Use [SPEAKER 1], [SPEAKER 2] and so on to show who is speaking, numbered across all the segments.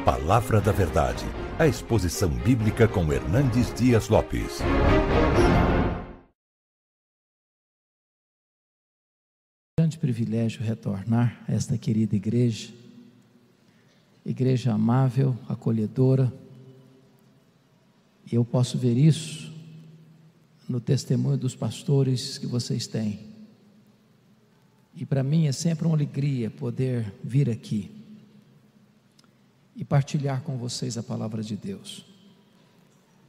[SPEAKER 1] Palavra da Verdade, a exposição bíblica com Hernandes Dias Lopes.
[SPEAKER 2] Grande privilégio retornar a esta querida igreja amável, acolhedora, e eu posso ver isso no testemunho dos pastores que vocês têm, e para mim é sempre uma alegria poder vir aqui e partilhar com vocês a palavra de Deus.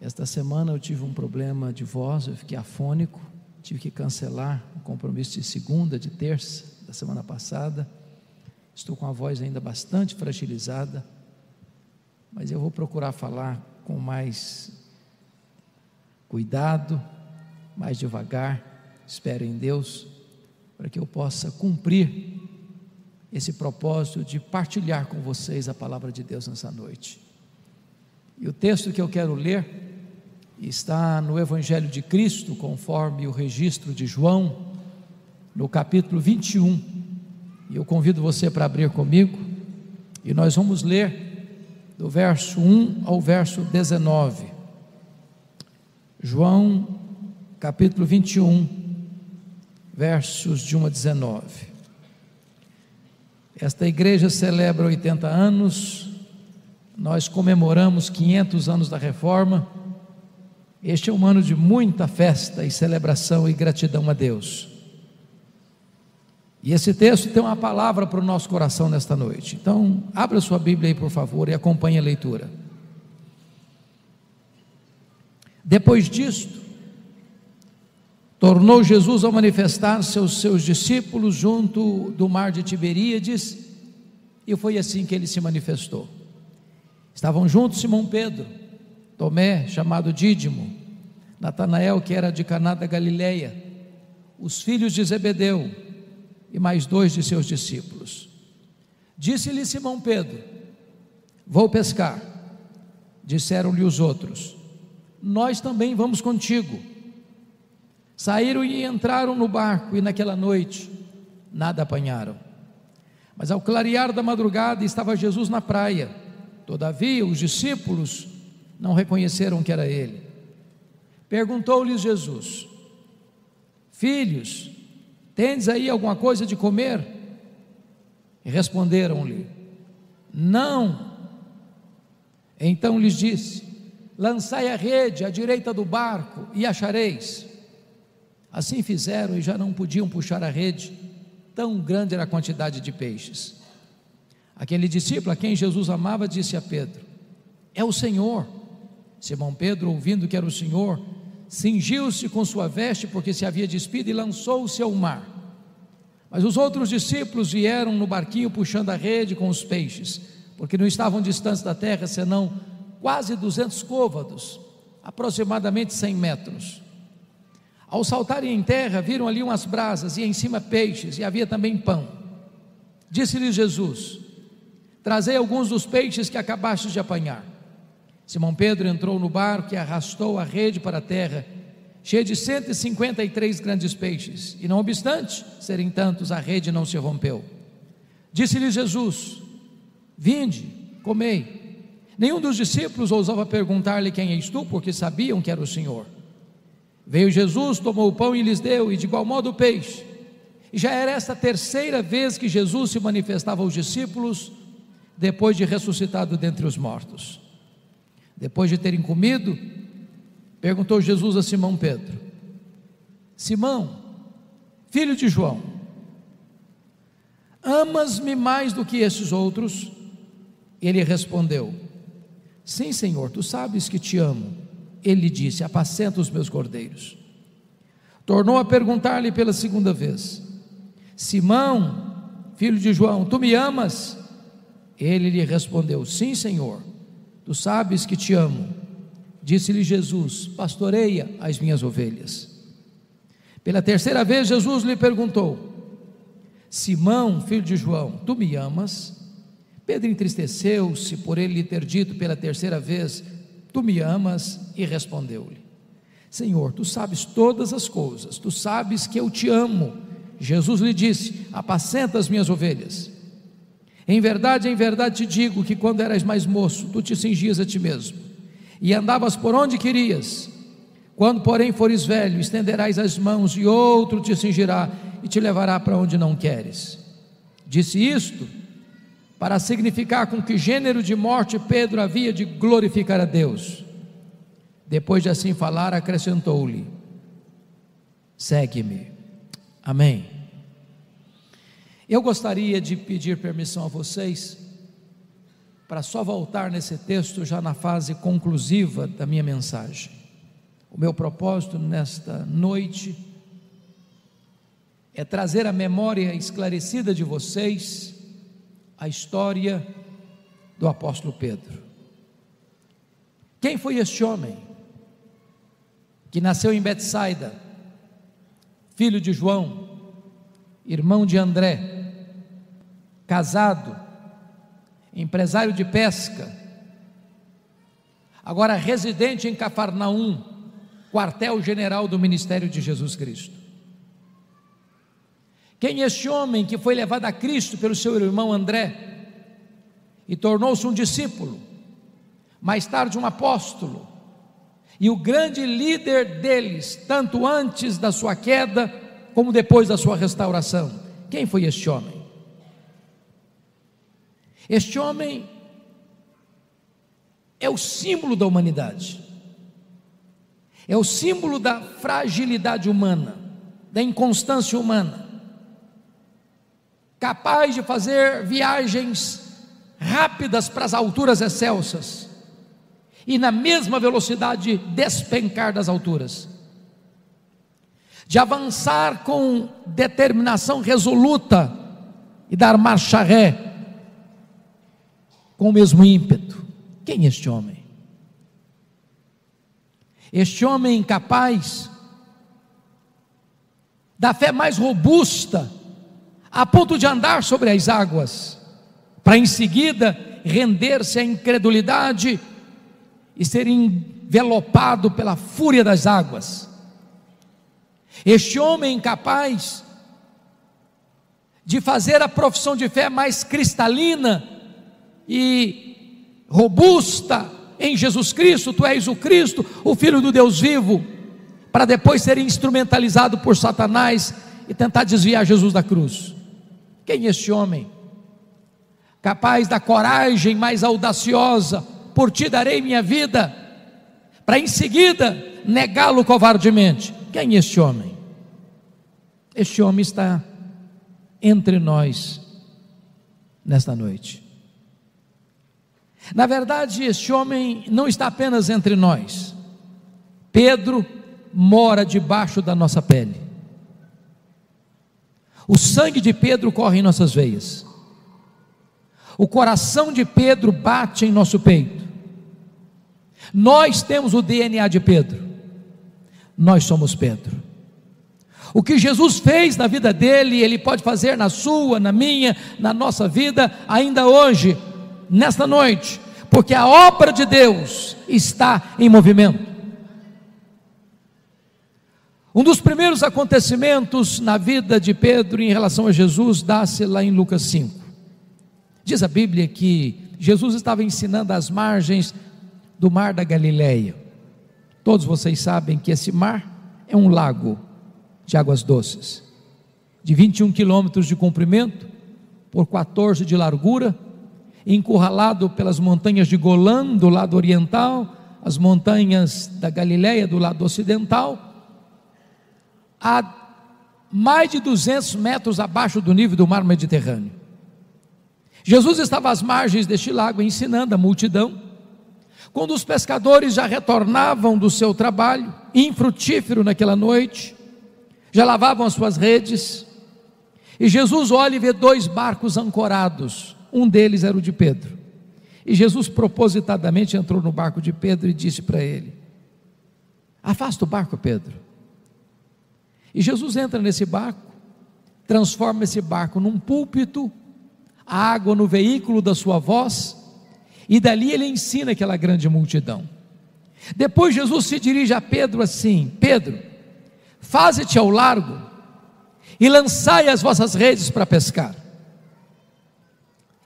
[SPEAKER 2] Esta semana eu tive um problema de voz, eu fiquei afônico, tive que cancelar o compromisso de segunda, de terça, da semana passada. Estou com a voz ainda bastante fragilizada, mas eu vou procurar falar com mais cuidado, mais devagar, espero em Deus, para que eu possa cumprir esse propósito de partilhar com vocês a palavra de Deus nessa noite. E o texto que eu quero ler está no Evangelho de Cristo, conforme o registro de João, no capítulo 21, e eu convido você para abrir comigo, e nós vamos ler do verso 1 ao verso 19, João capítulo 21, versos de 1 a 19. Esta igreja celebra 80 anos, nós comemoramos 500 anos da Reforma. Este é um ano de muita festa e celebração e gratidão a Deus. E esse texto tem uma palavra para o nosso coração nesta noite. Então, abra sua Bíblia aí, por favor, e acompanhe a leitura. Depois disto, tornou Jesus a manifestar-se aos seus discípulos junto do mar de Tiberíades, e foi assim que ele se manifestou. Estavam juntos Simão Pedro, Tomé, chamado Dídimo, Natanael, que era de Caná da Galileia, os filhos de Zebedeu e mais 2 de seus discípulos. Disse-lhe Simão Pedro: vou pescar. Disseram-lhe os outros: nós também vamos contigo. Saíram e entraram no barco, e naquela noite nada apanharam. Mas ao clarear da madrugada estava Jesus na praia. Todavia os discípulos não reconheceram que era ele. Perguntou-lhes Jesus: filhos, tendes aí alguma coisa de comer? E responderam-lhe: não. Então lhes disse: lançai a rede à direita do barco e achareis. Assim fizeram e já não podiam puxar a rede, tão grande era a quantidade de peixes. Aquele discípulo a quem Jesus amava disse a Pedro: é o Senhor. Simão Pedro, ouvindo que era o Senhor, cingiu-se com sua veste, porque se havia despido, e lançou-se ao mar. Mas os outros discípulos vieram no barquinho puxando a rede com os peixes, porque não estavam distantes da terra, senão quase 200 côvados, aproximadamente 100 metros. Ao saltarem em terra, viram ali umas brasas, e em cima peixes, e havia também pão. Disse-lhes Jesus: trazei alguns dos peixes que acabastes de apanhar. Simão Pedro entrou no barco e arrastou a rede para a terra, cheia de 153 grandes peixes, e não obstante serem tantos, a rede não se rompeu. Disse-lhes Jesus: vinde, comei. Nenhum dos discípulos ousava perguntar-lhe: quem és tu? Porque sabiam que era o Senhor. Veio Jesus, tomou o pão e lhes deu, e de igual modo o peixe. E já era esta a 3ª vez que Jesus se manifestava aos discípulos, depois de ressuscitado dentre os mortos. Depois de terem comido, perguntou Jesus a Simão Pedro: Simão, filho de João, amas-me mais do que esses outros? Ele respondeu: sim, Senhor, tu sabes que te amo. Ele lhe disse: apacenta os meus cordeiros. Tornou a perguntar-lhe pela 2ª vez: Simão, filho de João, tu me amas? Ele lhe respondeu: sim, Senhor, tu sabes que te amo. Disse-lhe Jesus: pastoreia as minhas ovelhas. Pela 3ª vez Jesus lhe perguntou: Simão, filho de João, tu me amas? Pedro entristeceu-se por ele lhe ter dito pela 3ª vez: tu me amas? E respondeu-lhe: Senhor, tu sabes todas as coisas, tu sabes que eu te amo. Jesus lhe disse: apacenta as minhas ovelhas. em verdade te digo que quando eras mais moço, tu te cingias a ti mesmo, e andavas por onde querias. Quando porém fores velho, estenderás as mãos, e outro te cingirá, e te levará para onde não queres. Disse isto para significar com que gênero de morte Pedro havia de glorificar a Deus. Depois de assim falar, acrescentou-lhe: segue-me. Amém. Eu gostaria de pedir permissão a vocês para só voltar nesse texto já na fase conclusiva da minha mensagem. O meu propósito nesta noite é trazer à memória esclarecida de vocês a história do apóstolo Pedro. Quem foi este homem que nasceu em Betsaida, filho de João, irmão de André, casado, empresário de pesca, agora residente em Cafarnaum, quartel-general do ministério de Jesus Cristo? Quem é este homem que foi levado a Cristo pelo seu irmão André e tornou-se um discípulo, mais tarde um apóstolo, e o grande líder deles, tanto antes da sua queda como depois da sua restauração? Quem foi este homem? Este homem é o símbolo da humanidade, é o símbolo da fragilidade humana, da inconstância humana, capaz de fazer viagens rápidas para as alturas excelsas, e na mesma velocidade despencar das alturas, de avançar com determinação resoluta e dar marcha ré com o mesmo ímpeto. Quem é este homem? Este homem capaz da fé mais robusta, a ponto de andar sobre as águas, para em seguida render-se à incredulidade e ser envelopado pela fúria das águas. Este homem capaz de fazer a profissão de fé mais cristalina e robusta em Jesus Cristo: tu és o Cristo, o Filho do Deus vivo, para depois ser instrumentalizado por Satanás e tentar desviar Jesus da cruz. Quem é este homem? Capaz da coragem mais audaciosa: por ti darei minha vida, para em seguida negá-lo covardemente. Quem é este homem? Este homem está entre nós nesta noite. Na verdade, este homem não está apenas entre nós. Pedro mora debaixo da nossa pele. O sangue de Pedro corre em nossas veias. O coração de Pedro bate em nosso peito. Nós temos o DNA de Pedro. Nós somos Pedro. O que Jesus fez na vida dele, Ele pode fazer na sua, na minha, na nossa vida, ainda hoje, nesta noite, porque a obra de Deus está em movimento. Um dos primeiros acontecimentos na vida de Pedro em relação a Jesus dá-se lá em Lucas 5. Diz a Bíblia que Jesus estava ensinando às margens do mar da Galileia. Todos vocês sabem que esse mar é um lago de águas doces, de 21 quilômetros de comprimento, por 14 de largura, encurralado pelas montanhas de Golã do lado oriental, as montanhas da Galileia do lado ocidental, a mais de 200 metros abaixo do nível do mar Mediterrâneo. Jesus estava às margens deste lago ensinando a multidão, quando os pescadores já retornavam do seu trabalho infrutífero naquela noite, já lavavam as suas redes, e Jesus olha e vê 2 barcos ancorados. Um deles era o de Pedro, e Jesus propositadamente entrou no barco de Pedro e disse para ele: afasta o barco, Pedro. E Jesus entra nesse barco, transforma esse barco num púlpito, a água no veículo da sua voz, e dali ele ensina aquela grande multidão. Depois Jesus se dirige a Pedro assim: Pedro, faze-te ao largo e lançai as vossas redes para pescar.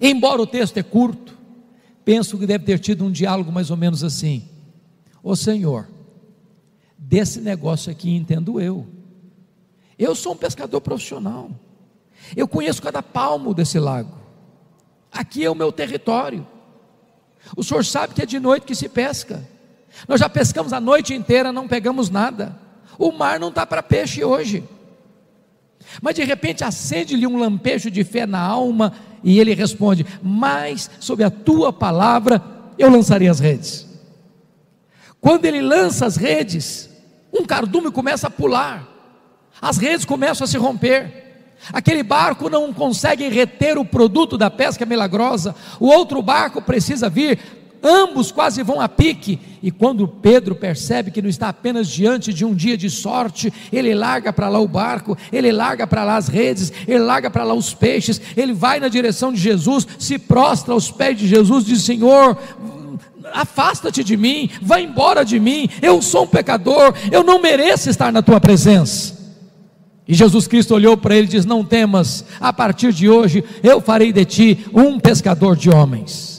[SPEAKER 2] Embora o texto é curto, penso que deve ter tido um diálogo mais ou menos assim: ô Senhor, desse negócio aqui entendo eu sou um pescador profissional, eu conheço cada palmo desse lago, aqui é o meu território, o Senhor sabe que é de noite que se pesca, nós já pescamos a noite inteira, não pegamos nada, o mar não está para peixe hoje. Mas de repente acende-lhe um lampejo de fé na alma, e ele responde: mas sob a tua palavra eu lançarei as redes. Quando ele lança as redes, um cardume começa a pular, as redes começam a se romper, aquele barco não consegue reter o produto da pesca milagrosa, o outro barco precisa vir, ambos quase vão a pique, e quando Pedro percebe que não está apenas diante de um dia de sorte, ele larga para lá o barco, ele larga para lá as redes, ele larga para lá os peixes, ele vai na direção de Jesus, se prostra aos pés de Jesus, diz: Senhor, afasta-te de mim, vai embora de mim, eu sou um pecador, eu não mereço estar na tua presença. E Jesus Cristo olhou para ele e diz: não temas, a partir de hoje eu farei de ti um pescador de homens.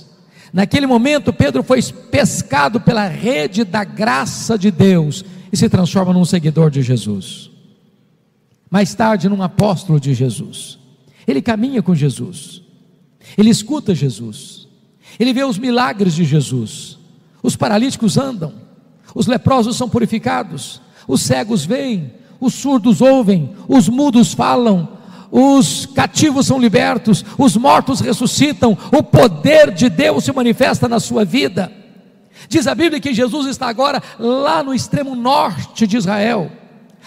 [SPEAKER 2] Naquele momento Pedro foi pescado pela rede da graça de Deus e se transforma num seguidor de Jesus, mais tarde num apóstolo de Jesus. Ele caminha com Jesus, ele escuta Jesus, ele vê os milagres de Jesus, os paralíticos andam, os leprosos são purificados, os cegos veem, os surdos ouvem, os mudos falam, os cativos são libertos, os mortos ressuscitam, o poder de Deus se manifesta na sua vida. Diz a Bíblia que Jesus está agora lá no extremo norte de Israel,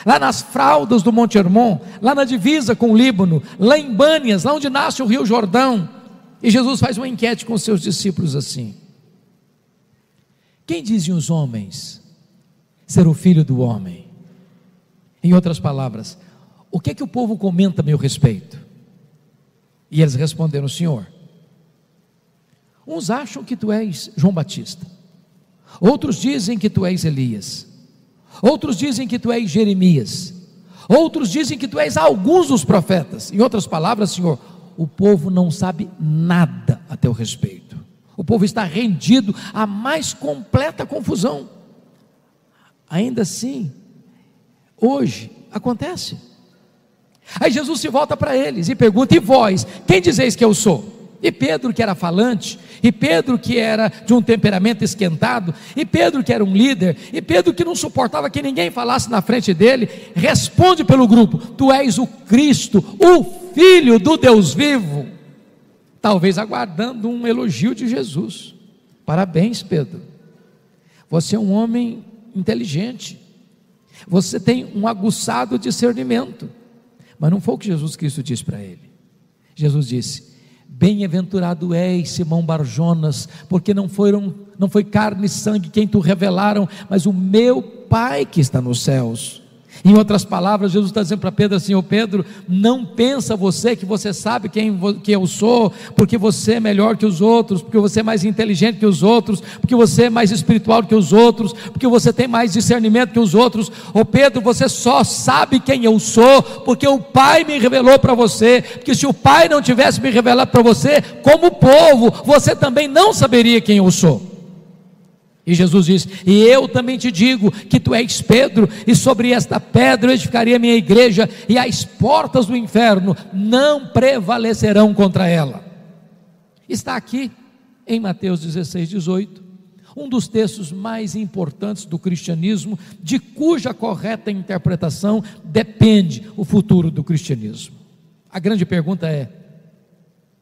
[SPEAKER 2] lá nas fraldas do Monte Hermon, lá na divisa com o Líbano, lá em Bânias, lá onde nasce o rio Jordão. E Jesus faz uma enquete com os seus discípulos assim: quem dizem os homens ser o Filho do Homem? Em outras palavras, o que é que o povo comenta a meu respeito? E eles responderam: Senhor, uns acham que tu és João Batista, outros dizem que tu és Elias, outros dizem que tu és Jeremias, outros dizem que tu és alguns dos profetas. Em outras palavras, Senhor, o povo não sabe nada a teu respeito, o povo está rendido à mais completa confusão. Ainda assim, hoje acontece. Aí Jesus se volta para eles e pergunta: e vós, quem dizeis que eu sou? E Pedro, que era falante, e Pedro, que era de um temperamento esquentado, e Pedro, que era um líder, e Pedro, que não suportava que ninguém falasse na frente dele, responde pelo grupo: tu és o Cristo, o Filho do Deus vivo. Talvez aguardando um elogio de Jesus. Parabéns, Pedro, você é um homem inteligente, você tem um aguçado discernimento. Mas não foi o que Jesus Cristo disse para ele. Jesus disse: bem-aventurado és, Simão Barjonas, porque não foi carne e sangue quem tu revelaram, mas o meu Pai que está nos céus. Em outras palavras, Jesus está dizendo para Pedro assim: ô Pedro, não pensa você que você sabe quem eu sou, porque você é melhor que os outros, porque você é mais inteligente que os outros, porque você é mais espiritual que os outros, porque você tem mais discernimento que os outros. Ô Pedro, você só sabe quem eu sou porque o Pai me revelou para você, porque se o Pai não tivesse me revelado para você, como povo, você também não saberia quem eu sou. E Jesus diz: e eu também te digo que tu és Pedro, e sobre esta pedra eu edificarei a minha igreja, e as portas do inferno não prevalecerão contra ela. Está aqui em Mateus 16:18, um dos textos mais importantes do cristianismo, de cuja correta interpretação depende o futuro do cristianismo. A grande pergunta é: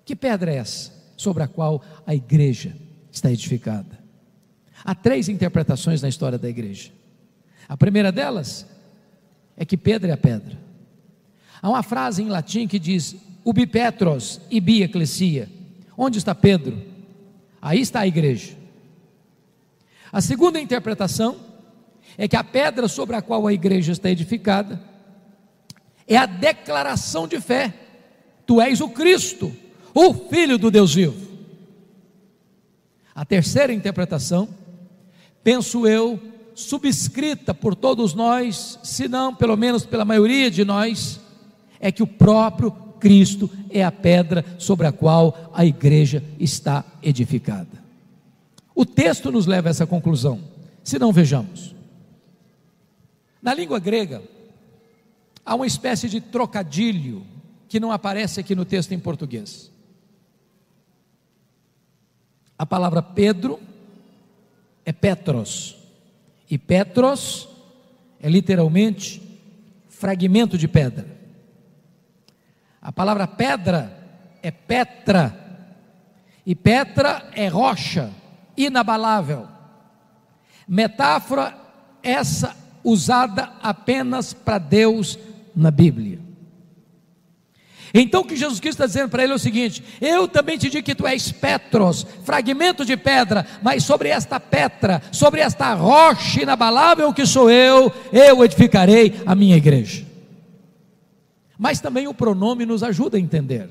[SPEAKER 2] que pedra é essa sobre a qual a igreja está edificada? Há 3 interpretações na história da igreja. A primeira delas é que Pedro é a pedra. Há uma frase em latim que diz: ubi Petros ibi ecclesia. Onde está Pedro? Aí está a igreja. A segunda interpretação é que a pedra sobre a qual a igreja está edificada é a declaração de fé: tu és o Cristo, o Filho do Deus vivo. A terceira interpretação, penso eu, subscrita por todos nós, se não pelo menos pela maioria de nós, é que o próprio Cristo é a pedra sobre a qual a igreja está edificada. O texto nos leva a essa conclusão. Se não, vejamos. Na língua grega, há uma espécie de trocadilho que não aparece aqui no texto em português. A palavra Pedro é Petros, e Petros é literalmente fragmento de pedra. A palavra pedra é Petra, e Petra é rocha, inabalável. Metáfora essa usada apenas para Deus na Bíblia. Então o que Jesus Cristo está dizendo para ele é o seguinte: eu também te digo que tu és Petros, fragmento de pedra, mas sobre esta Petra, sobre esta rocha inabalável que sou eu edificarei a minha igreja. Mas também o pronome nos ajuda a entender.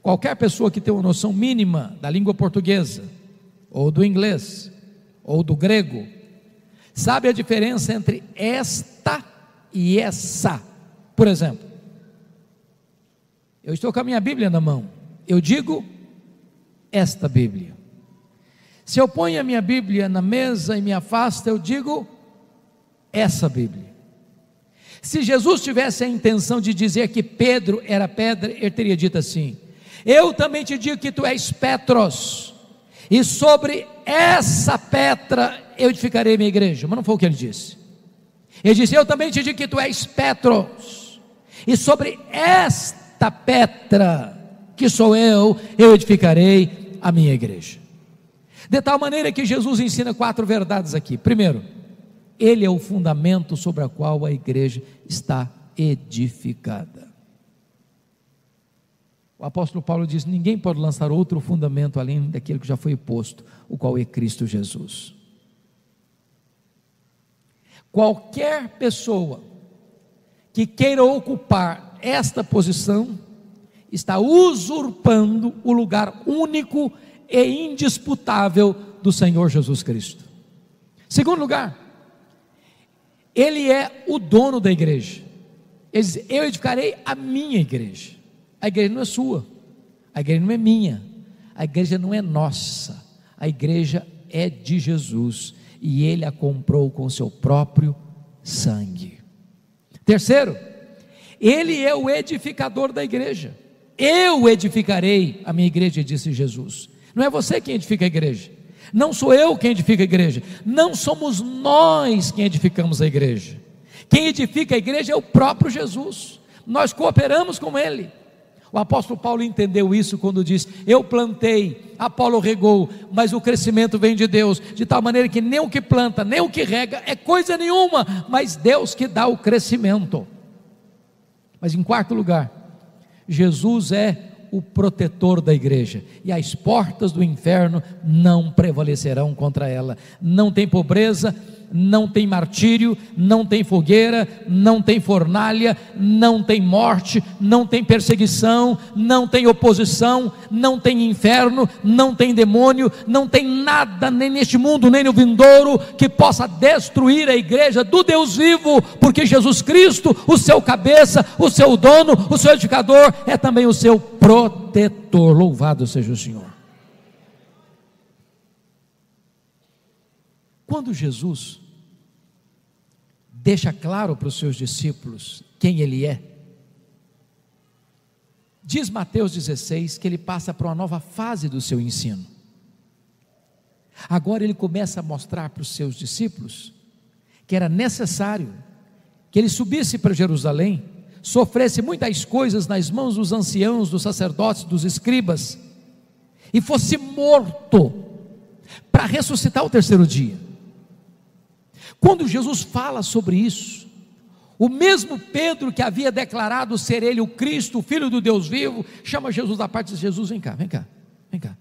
[SPEAKER 2] Qualquer pessoa que tem uma noção mínima da língua portuguesa, ou do inglês, ou do grego, sabe a diferença entre esta e essa. Por exemplo, eu estou com a minha Bíblia na mão, eu digo esta Bíblia. Se eu ponho a minha Bíblia na mesa e me afasto, eu digo essa Bíblia. Se Jesus tivesse a intenção de dizer que Pedro era pedra, ele teria dito assim: eu também te digo que tu és Petros, e sobre essa pedra eu edificarei minha igreja. Mas não foi o que ele disse. Ele disse: eu também te digo que tu és Petros, e sobre esta pedra que sou eu edificarei a minha igreja. De tal maneira que Jesus ensina 4 verdades aqui. Primeiro, ele é o fundamento sobre o qual a igreja está edificada. O apóstolo Paulo diz: ninguém pode lançar outro fundamento além daquele que já foi posto, o qual é Cristo Jesus. Qualquer pessoa que queira ocupar esta posição está usurpando o lugar único e indisputável do Senhor Jesus Cristo. Segundo lugar, ele é o dono da igreja. Ele diz: eu edificarei a minha igreja. A igreja não é sua, a igreja não é minha, a igreja não é nossa, a igreja é de Jesus, e ele a comprou com o seu próprio sangue. Terceiro, ele é o edificador da igreja. Eu edificarei a minha igreja, disse Jesus. Não é você quem edifica a igreja, não sou eu quem edifica a igreja, não somos nós quem edificamos a igreja. Quem edifica a igreja é o próprio Jesus, nós cooperamos com ele. O apóstolo Paulo entendeu isso quando diz: eu plantei, Apolo regou, mas o crescimento vem de Deus, de tal maneira que nem o que planta, nem o que rega é coisa nenhuma, mas Deus que dá o crescimento. Mas em quarto lugar, Jesus é o protetor da igreja, e as portas do inferno não prevalecerão contra ela. Não tem pobreza, não tem martírio, não tem fogueira, não tem fornalha, não tem morte, não tem perseguição, não tem oposição, não tem inferno, não tem demônio, não tem nada nem neste mundo, nem no vindouro, que possa destruir a igreja do Deus vivo, porque Jesus Cristo, o seu cabeça, o seu dono, o seu edificador, é também o seu protetor. Louvado seja o Senhor. Quando Jesus deixa claro para os seus discípulos quem ele é, diz Mateus 16 que ele passa para uma nova fase do seu ensino. Agora ele começa a mostrar para os seus discípulos que era necessário que ele subisse para Jerusalém, sofresse muitas coisas nas mãos dos anciãos, dos sacerdotes, dos escribas, e fosse morto para ressuscitar ao terceiro dia. Quando Jesus fala sobre isso, o mesmo Pedro que havia declarado ser ele o Cristo, o Filho do Deus vivo, chama Jesus da parte e diz: Jesus, vem cá, vem cá, vem cá.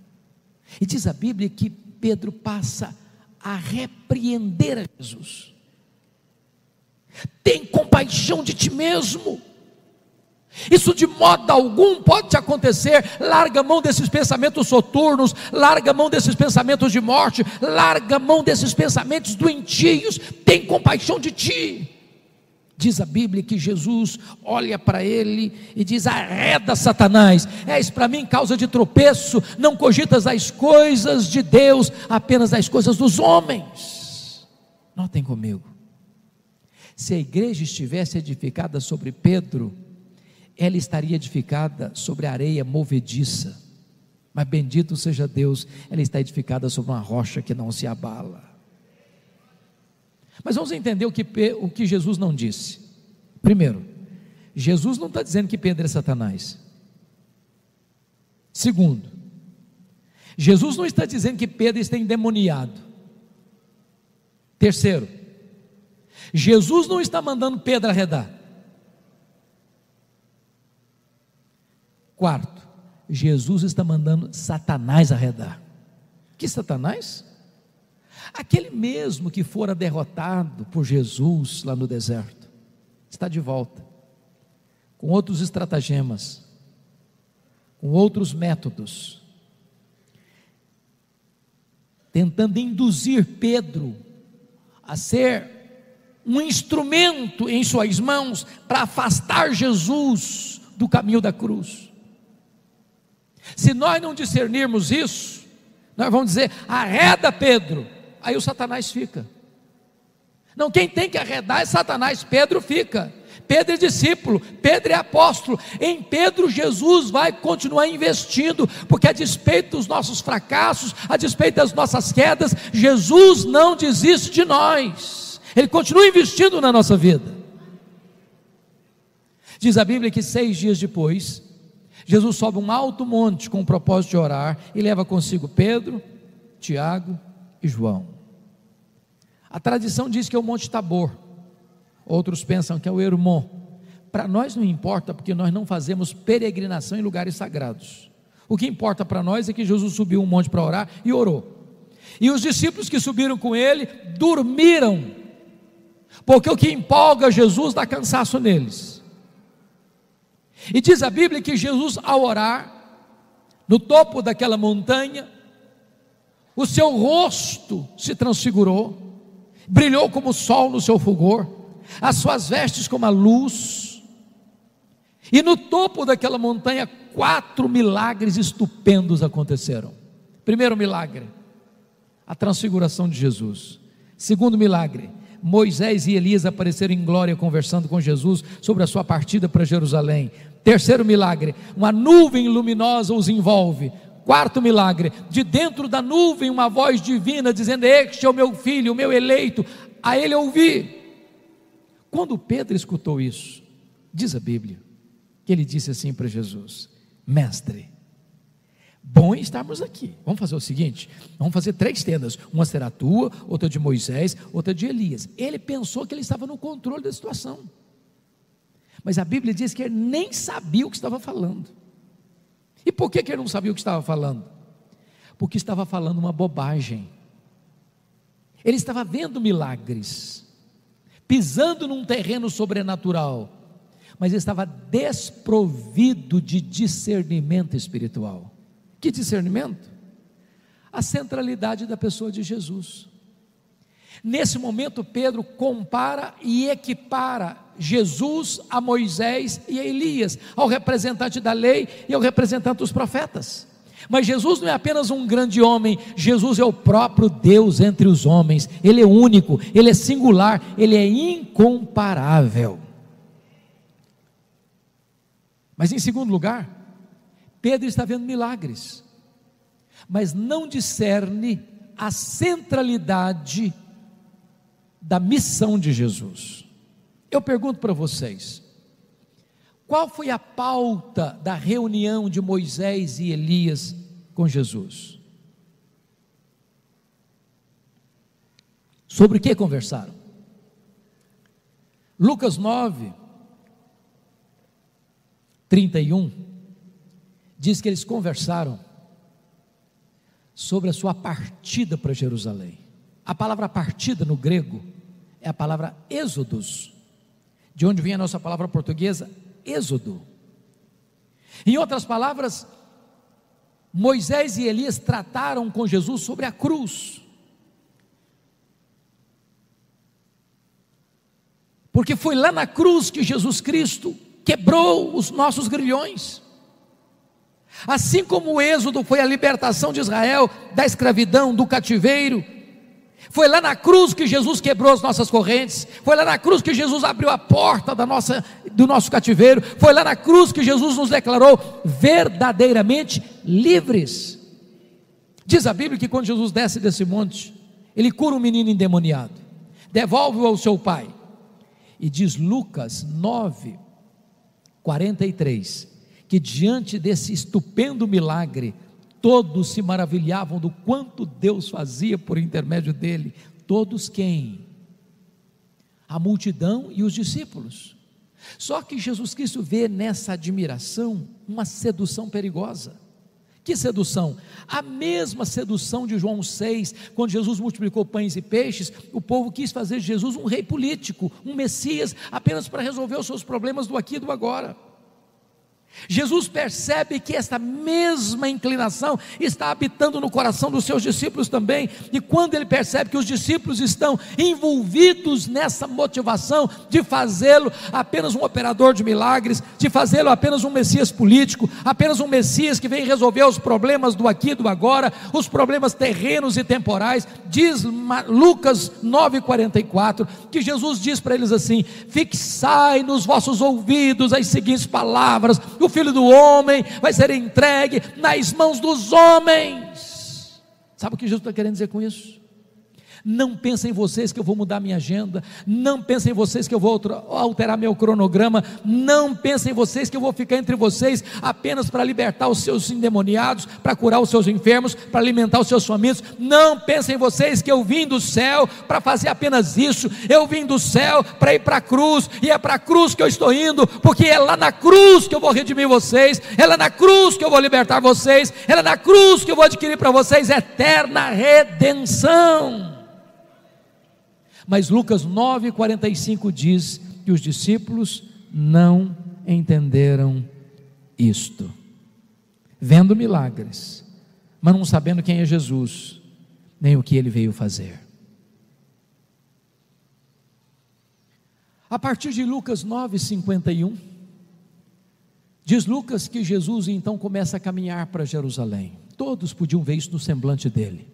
[SPEAKER 2] E diz a Bíblia que Pedro passa a repreender a Jesus: tem compaixão de ti mesmo, isso de modo algum pode te acontecer. Larga a mão desses pensamentos soturnos, larga a mão desses pensamentos de morte, larga a mão desses pensamentos doentios, tem compaixão de ti. Diz a Bíblia que Jesus olha para ele e diz: arreda Satanás, és para mim causa de tropeço, não cogitas as coisas de Deus, apenas as coisas dos homens. Notem comigo, se a igreja estivesse edificada sobre Pedro, ela estaria edificada sobre areia movediça, mas bendito seja Deus, ela está edificada sobre uma rocha que não se abala. Mas vamos entender o que Jesus não disse. Primeiro, Jesus não está dizendo que Pedro é Satanás. Segundo, Jesus não está dizendo que Pedro está endemoniado. Terceiro, Jesus não está mandando Pedro arredar. Quarto, Jesus está mandando Satanás arredar. Que Satanás? Aquele mesmo que fora derrotado por Jesus lá no deserto, está de volta, com outros estratagemas, com outros métodos, tentando induzir Pedro a ser um instrumento em suas mãos para afastar Jesus do caminho da cruz. Se nós não discernirmos isso, nós vamos dizer: arreda Pedro. Aí o Satanás fica. Não, quem tem que arredar é Satanás. Pedro fica. Pedro é discípulo, Pedro é apóstolo. Em Pedro Jesus vai continuar investindo, porque a despeito dos nossos fracassos, a despeito das nossas quedas, Jesus não desiste de nós. Ele continua investindo na nossa vida. Diz a Bíblia que 6 dias depois, Jesus sobe um alto monte com o propósito de orar e leva consigo Pedro, Tiago e João. A tradição diz que é o Monte Tabor, outros pensam que é o Hermon. Para nós não importa, porque nós não fazemos peregrinação em lugares sagrados. O que importa para nós é que Jesus subiu um monte para orar e orou. E os discípulos que subiram com ele dormiram, porque o que empolga Jesus dá cansaço neles. E diz a Bíblia que Jesus, ao orar, no topo daquela montanha, o seu rosto se transfigurou, brilhou como o sol no seu fulgor, as suas vestes como a luz, e no topo daquela montanha 4 milagres estupendos aconteceram. Primeiro milagre, a transfiguração de Jesus. Segundo milagre, Moisés e Elias apareceram em glória conversando com Jesus sobre a sua partida para Jerusalém. Terceiro milagre, uma nuvem luminosa os envolve. Quarto milagre, de dentro da nuvem uma voz divina dizendo: este é o meu filho, o meu eleito, a ele ouvi. Quando Pedro escutou isso, diz a Bíblia que ele disse assim para Jesus: mestre, bom estarmos aqui. Vamos fazer o seguinte, vamos fazer 3 tendas, uma será tua, outra de Moisés, outra de Elias. Ele pensou que ele estava no controle da situação, mas a Bíblia diz que ele nem sabia o que estava falando. E por que ele não sabia o que estava falando? Porque estava falando uma bobagem. Ele estava vendo milagres, pisando num terreno sobrenatural, mas estava desprovido de discernimento espiritual. Que discernimento? A centralidade da pessoa de Jesus. Nesse momento Pedro compara e equipara Jesus a Moisés e a Elias, ao representante da lei e ao representante dos profetas. Mas Jesus não é apenas um grande homem, Jesus é o próprio Deus entre os homens. Ele é único, Ele é singular, Ele é incomparável. Mas em segundo lugar, Pedro está vendo milagres, mas não discerne a centralidade da missão de Jesus. Eu pergunto para vocês, qual foi a pauta da reunião de Moisés e Elias com Jesus? Sobre o que conversaram? Lucas 9, 31, diz que eles conversaram sobre a sua partida para Jerusalém. A palavra partida no grego é a palavra êxodos, de onde vem a nossa palavra portuguesa êxodo. Em outras palavras, Moisés e Elias trataram com Jesus sobre a cruz. porque foi lá na cruz que Jesus Cristo quebrou os nossos grilhões. Assim como o êxodo foi a libertação de Israel da escravidão, do cativeiro, foi lá na cruz que Jesus quebrou as nossas correntes, foi lá na cruz que Jesus abriu a porta do nosso cativeiro, foi lá na cruz que Jesus nos declarou verdadeiramente livres. Diz a Bíblia que quando Jesus desce desse monte, ele cura um menino endemoniado, devolve-o ao seu pai, e diz Lucas 9:43, que diante desse estupendo milagre, todos se maravilhavam do quanto Deus fazia por intermédio dele. Todos quem? A multidão e os discípulos. Só que Jesus Cristo vê nessa admiração uma sedução perigosa. Que sedução? A mesma sedução de João 6, quando Jesus multiplicou pães e peixes, o povo quis fazer de Jesus um rei político, um Messias, apenas para resolver os seus problemas do aqui e do agora. Jesus percebe que essa mesma inclinação está habitando no coração dos seus discípulos também, e quando ele percebe que os discípulos estão envolvidos nessa motivação de fazê-lo apenas um operador de milagres, de fazê-lo apenas um Messias político, apenas um Messias que vem resolver os problemas do aqui e do agora, os problemas terrenos e temporais, diz Lucas 9:44, que Jesus diz para eles assim: fixai nos vossos ouvidos as seguintes palavras: o Filho do Homem vai ser entregue nas mãos dos homens. Sabe o que Jesus está querendo dizer com isso? Não pensem em vocês que eu vou mudar minha agenda, não pensem em vocês que eu vou alterar meu cronograma, não pensem em vocês que eu vou ficar entre vocês apenas para libertar os seus endemoniados, para curar os seus enfermos, para alimentar os seus famintos. Não pensem em vocês que eu vim do céu para fazer apenas isso. Eu vim do céu para ir para a cruz, e é para a cruz que eu estou indo, porque é lá na cruz que eu vou redimir vocês, é lá na cruz que eu vou libertar vocês, é lá na cruz que eu vou adquirir para vocês eterna redenção. Mas Lucas 9:45 diz que os discípulos não entenderam isto, vendo milagres, mas não sabendo quem é Jesus, nem o que ele veio fazer. A partir de Lucas 9:51, diz Lucas que Jesus então começa a caminhar para Jerusalém. Todos podiam ver isso no semblante dele,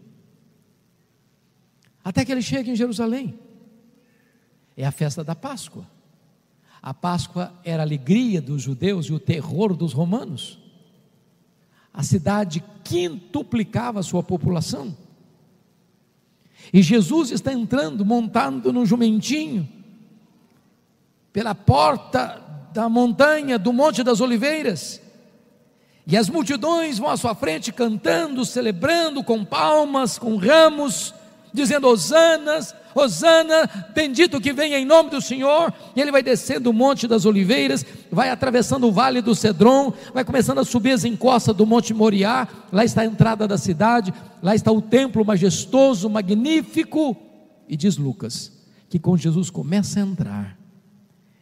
[SPEAKER 2] até que ele chega em Jerusalém. É a festa da Páscoa. A Páscoa era a alegria dos judeus e o terror dos romanos. A cidade quintuplicava a sua população, e Jesus está entrando montado num jumentinho pela porta da montanha do Monte das Oliveiras, e as multidões vão à sua frente cantando, celebrando com palmas, com ramos, dizendo hosanas, Hosana, bendito que venha em nome do Senhor. E ele vai descendo o Monte das Oliveiras, vai atravessando o Vale do Cedron, vai começando a subir as encostas do Monte Moriá. Lá está a entrada da cidade, lá está o templo majestoso, magnífico. E diz Lucas, que quando Jesus começa a entrar,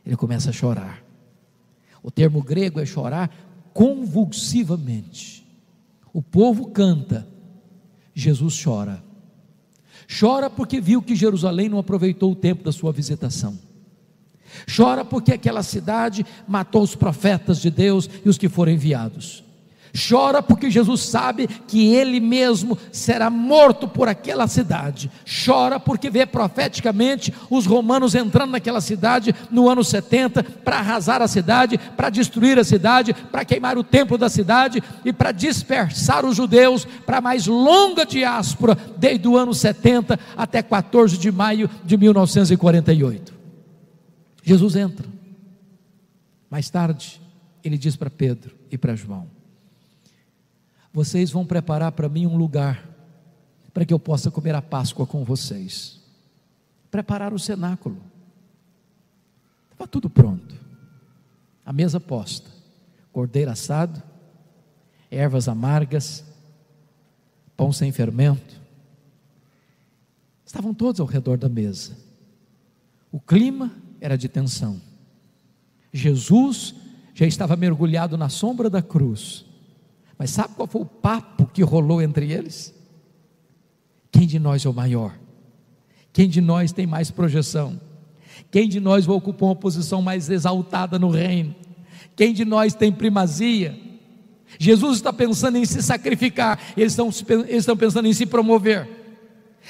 [SPEAKER 2] ele começa a chorar. O termo grego é chorar convulsivamente. O povo canta, Jesus chora. Chora porque viu que Jerusalém não aproveitou o tempo da sua visitação. Chora porque aquela cidade matou os profetas de Deus e os que foram enviados. Chora porque Jesus sabe que ele mesmo será morto por aquela cidade. Chora porque vê profeticamente os romanos entrando naquela cidade no ano 70 para arrasar a cidade, para destruir a cidade, para queimar o templo da cidade e para dispersar os judeus para a mais longa diáspora, desde o ano 70 até 14 de maio de 1948. Jesus entra. Mais tarde ele diz para Pedro e para João: vocês vão preparar para mim um lugar para que eu possa comer a Páscoa com vocês. Preparar o cenáculo. Estava tudo pronto, a mesa posta, cordeiro assado, ervas amargas, pão sem fermento. Estavam todos ao redor da mesa. O clima era de tensão. Jesus já estava mergulhado na sombra da cruz. Mas sabe qual foi o papo que rolou entre eles? Quem de nós é o maior? Quem de nós tem mais projeção? Quem de nós vai ocupar uma posição mais exaltada no reino? Quem de nós tem primazia? Jesus está pensando em se sacrificar, eles estão pensando em se promover.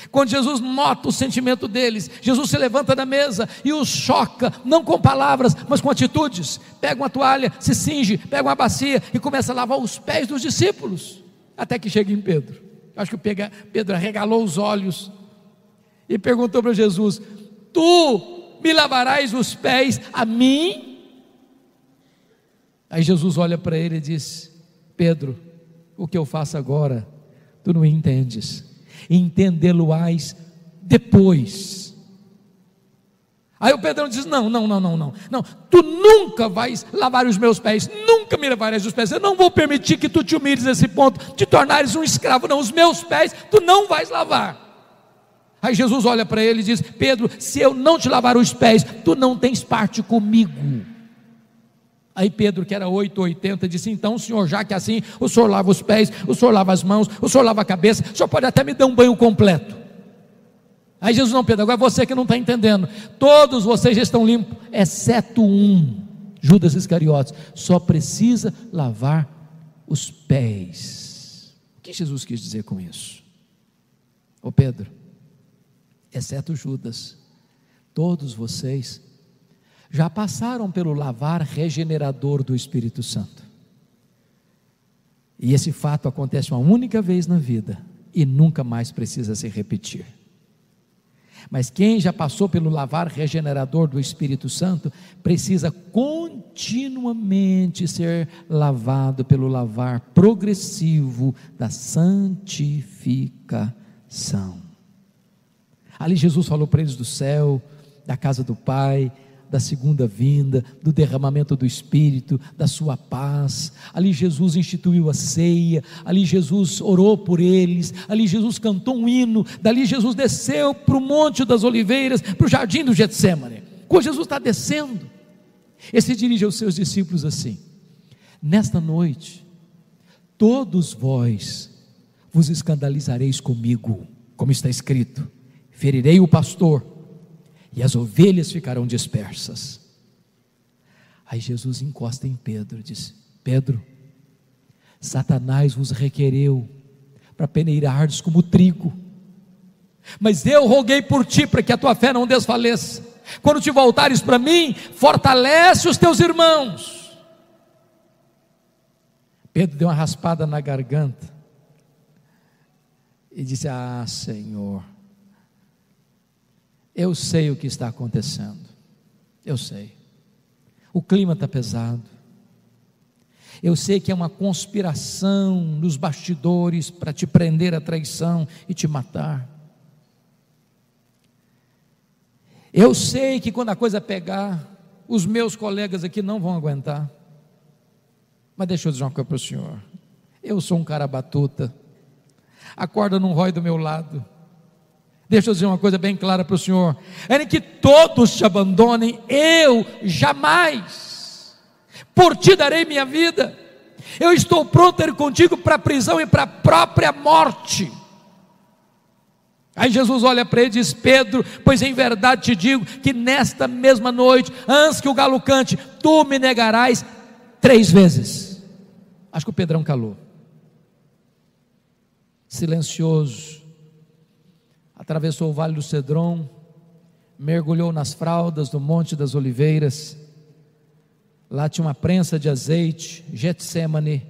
[SPEAKER 2] Quando Jesus nota o sentimento deles, Jesus se levanta da mesa e os choca, não com palavras, mas com atitudes. Pega uma toalha, se cinge, pega uma bacia e começa a lavar os pés dos discípulos, até que chega em Pedro. Acho que Pedro arregalou os olhos e perguntou para Jesus: tu me lavarás os pés a mim? Aí Jesus olha para ele e diz: Pedro, o que eu faço agora, tu não entendes, entendê-lo-ás depois. Aí o Pedro diz: não, tu nunca vais lavar os meus pés, nunca me lavarás os pés, eu não vou permitir que tu te humilhes a esse ponto, te tornares um escravo, não, os meus pés tu não vais lavar. Aí Jesus olha para ele e diz: Pedro, se eu não te lavar os pés, tu não tens parte comigo. Aí Pedro, que era 8,80, disse: então senhor, já que é assim, o senhor lava os pés, o senhor lava as mãos, o senhor lava a cabeça, o senhor pode até me dar um banho completo. Aí Jesus: não, Pedro, agora você que não está entendendo, todos vocês já estão limpos, exceto um, Judas Iscariotes, só precisa lavar os pés. O que Jesus quis dizer com isso? Ô Pedro, exceto Judas, todos vocês já passaram pelo lavar regenerador do Espírito Santo, e esse fato acontece uma única vez na vida e nunca mais precisa se repetir. Mas quem já passou pelo lavar regenerador do Espírito Santo precisa continuamente ser lavado pelo lavar progressivo da santificação. Ali Jesus falou para eles do céu, da casa do Pai, da segunda vinda, do derramamento do Espírito, da sua paz. Ali Jesus instituiu a ceia, ali Jesus orou por eles, ali Jesus cantou um hino, dali Jesus desceu para o Monte das Oliveiras, para o jardim do Getsêmani. Quando Jesus está descendo, ele se dirige aos seus discípulos assim: nesta noite, todos vós vos escandalizareis comigo, como está escrito: ferirei o pastor, e as ovelhas ficarão dispersas. Aí Jesus encosta em Pedro e diz: Pedro, Satanás vos requereu para peneirardes como trigo, mas eu roguei por ti para que a tua fé não desfaleça. Quando te voltares para mim, fortalece os teus irmãos. Pedro deu uma raspada na garganta e disse: ah, Senhor, eu sei o que está acontecendo, eu sei, o clima está pesado, eu sei que é uma conspiração nos bastidores para te prender à traição e te matar. Eu sei que quando a coisa pegar, os meus colegas aqui não vão aguentar. Mas deixa eu dizer uma coisa para o senhor: eu sou um cara batuta, a corda não rói do meu lado. Deixa eu dizer uma coisa bem clara para o senhor: é que todos te abandonem, eu jamais, por ti darei minha vida. Eu estou pronto a ir contigo para a prisão e para a própria morte. Aí Jesus olha para ele e diz: Pedro, pois em verdade te digo que nesta mesma noite, antes que o galo cante, tu me negarás 3 vezes. Acho que o Pedrão calou, silencioso, atravessou o vale do Cedron, mergulhou nas fraldas do Monte das Oliveiras. Lá tinha uma prensa de azeite, Getsêmani,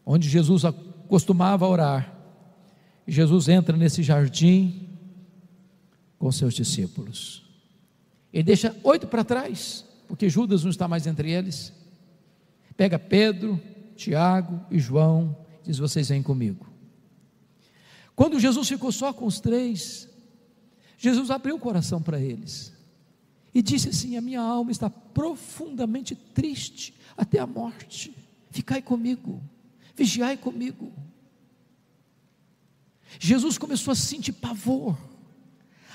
[SPEAKER 2] onde Jesus costumava orar. Jesus entra nesse jardim com seus discípulos. Ele deixa 8 para trás, porque Judas não está mais entre eles. Pega Pedro, Tiago e João, diz: vocês vêm comigo. Quando Jesus ficou só com os 3, Jesus abriu o coração para eles e disse assim: a minha alma está profundamente triste até a morte, ficai comigo, vigiai comigo. Jesus começou a sentir pavor,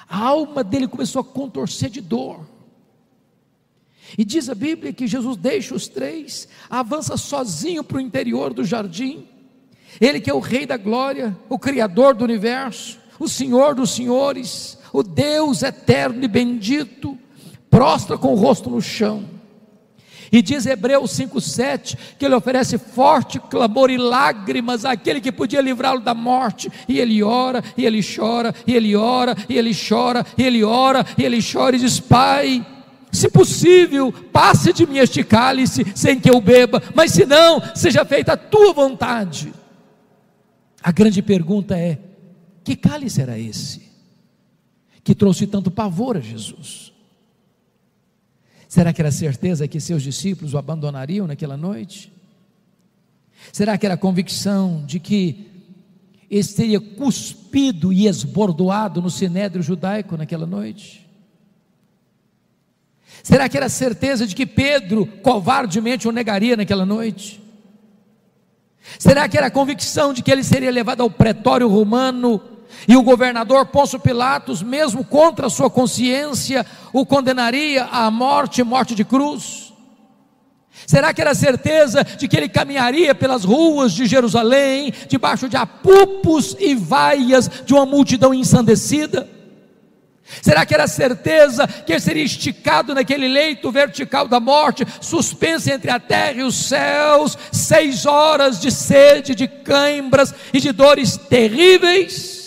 [SPEAKER 2] a alma dele começou a contorcer de dor, e diz a Bíblia que Jesus deixa os 3, avança sozinho para o interior do jardim. Ele que é o Rei da glória, o Criador do universo, o Senhor dos senhores, o Deus eterno e bendito, prostra com o rosto no chão. E diz Hebreus 5,7, que ele oferece forte clamor e lágrimas àquele que podia livrá-lo da morte, e ele ora, e ele chora, e ele ora, e ele chora, e ele ora, e ele chora, e diz: Pai, se possível, passe de mim este cálice, sem que eu beba, mas se não, seja feita a tua vontade. A grande pergunta é: que cálice era esse, que trouxe tanto pavor a Jesus? Será que era certeza que seus discípulos o abandonariam naquela noite? Será que era a convicção de que ele teria cuspido e esbordoado no sinédrio judaico naquela noite? Será que era a certeza de que Pedro covardemente o negaria naquela noite? Será que era a convicção de que ele seria levado ao pretório romano e o governador Pôncio Pilatos, mesmo contra a sua consciência, o condenaria à morte, morte de cruz? Será que era a certeza de que ele caminharia pelas ruas de Jerusalém, debaixo de apupos e vaias de uma multidão ensandecida? Será que era a certeza que ele seria esticado naquele leito vertical da morte, suspenso entre a terra e os céus, 6 horas de sede, de cãibras e de dores terríveis?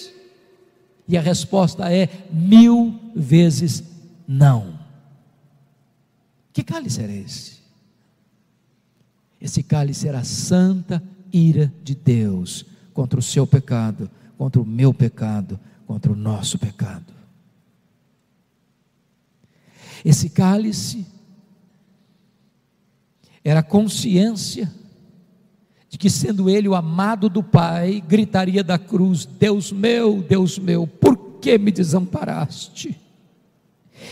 [SPEAKER 2] E a resposta é 1000 vezes não. Que cálice era esse? Esse cálice era a santa ira de Deus contra o seu pecado, contra o meu pecado, contra o nosso pecado. Esse cálice era a consciência de que, sendo ele o amado do Pai, gritaria da cruz: Deus meu, por que me desamparaste?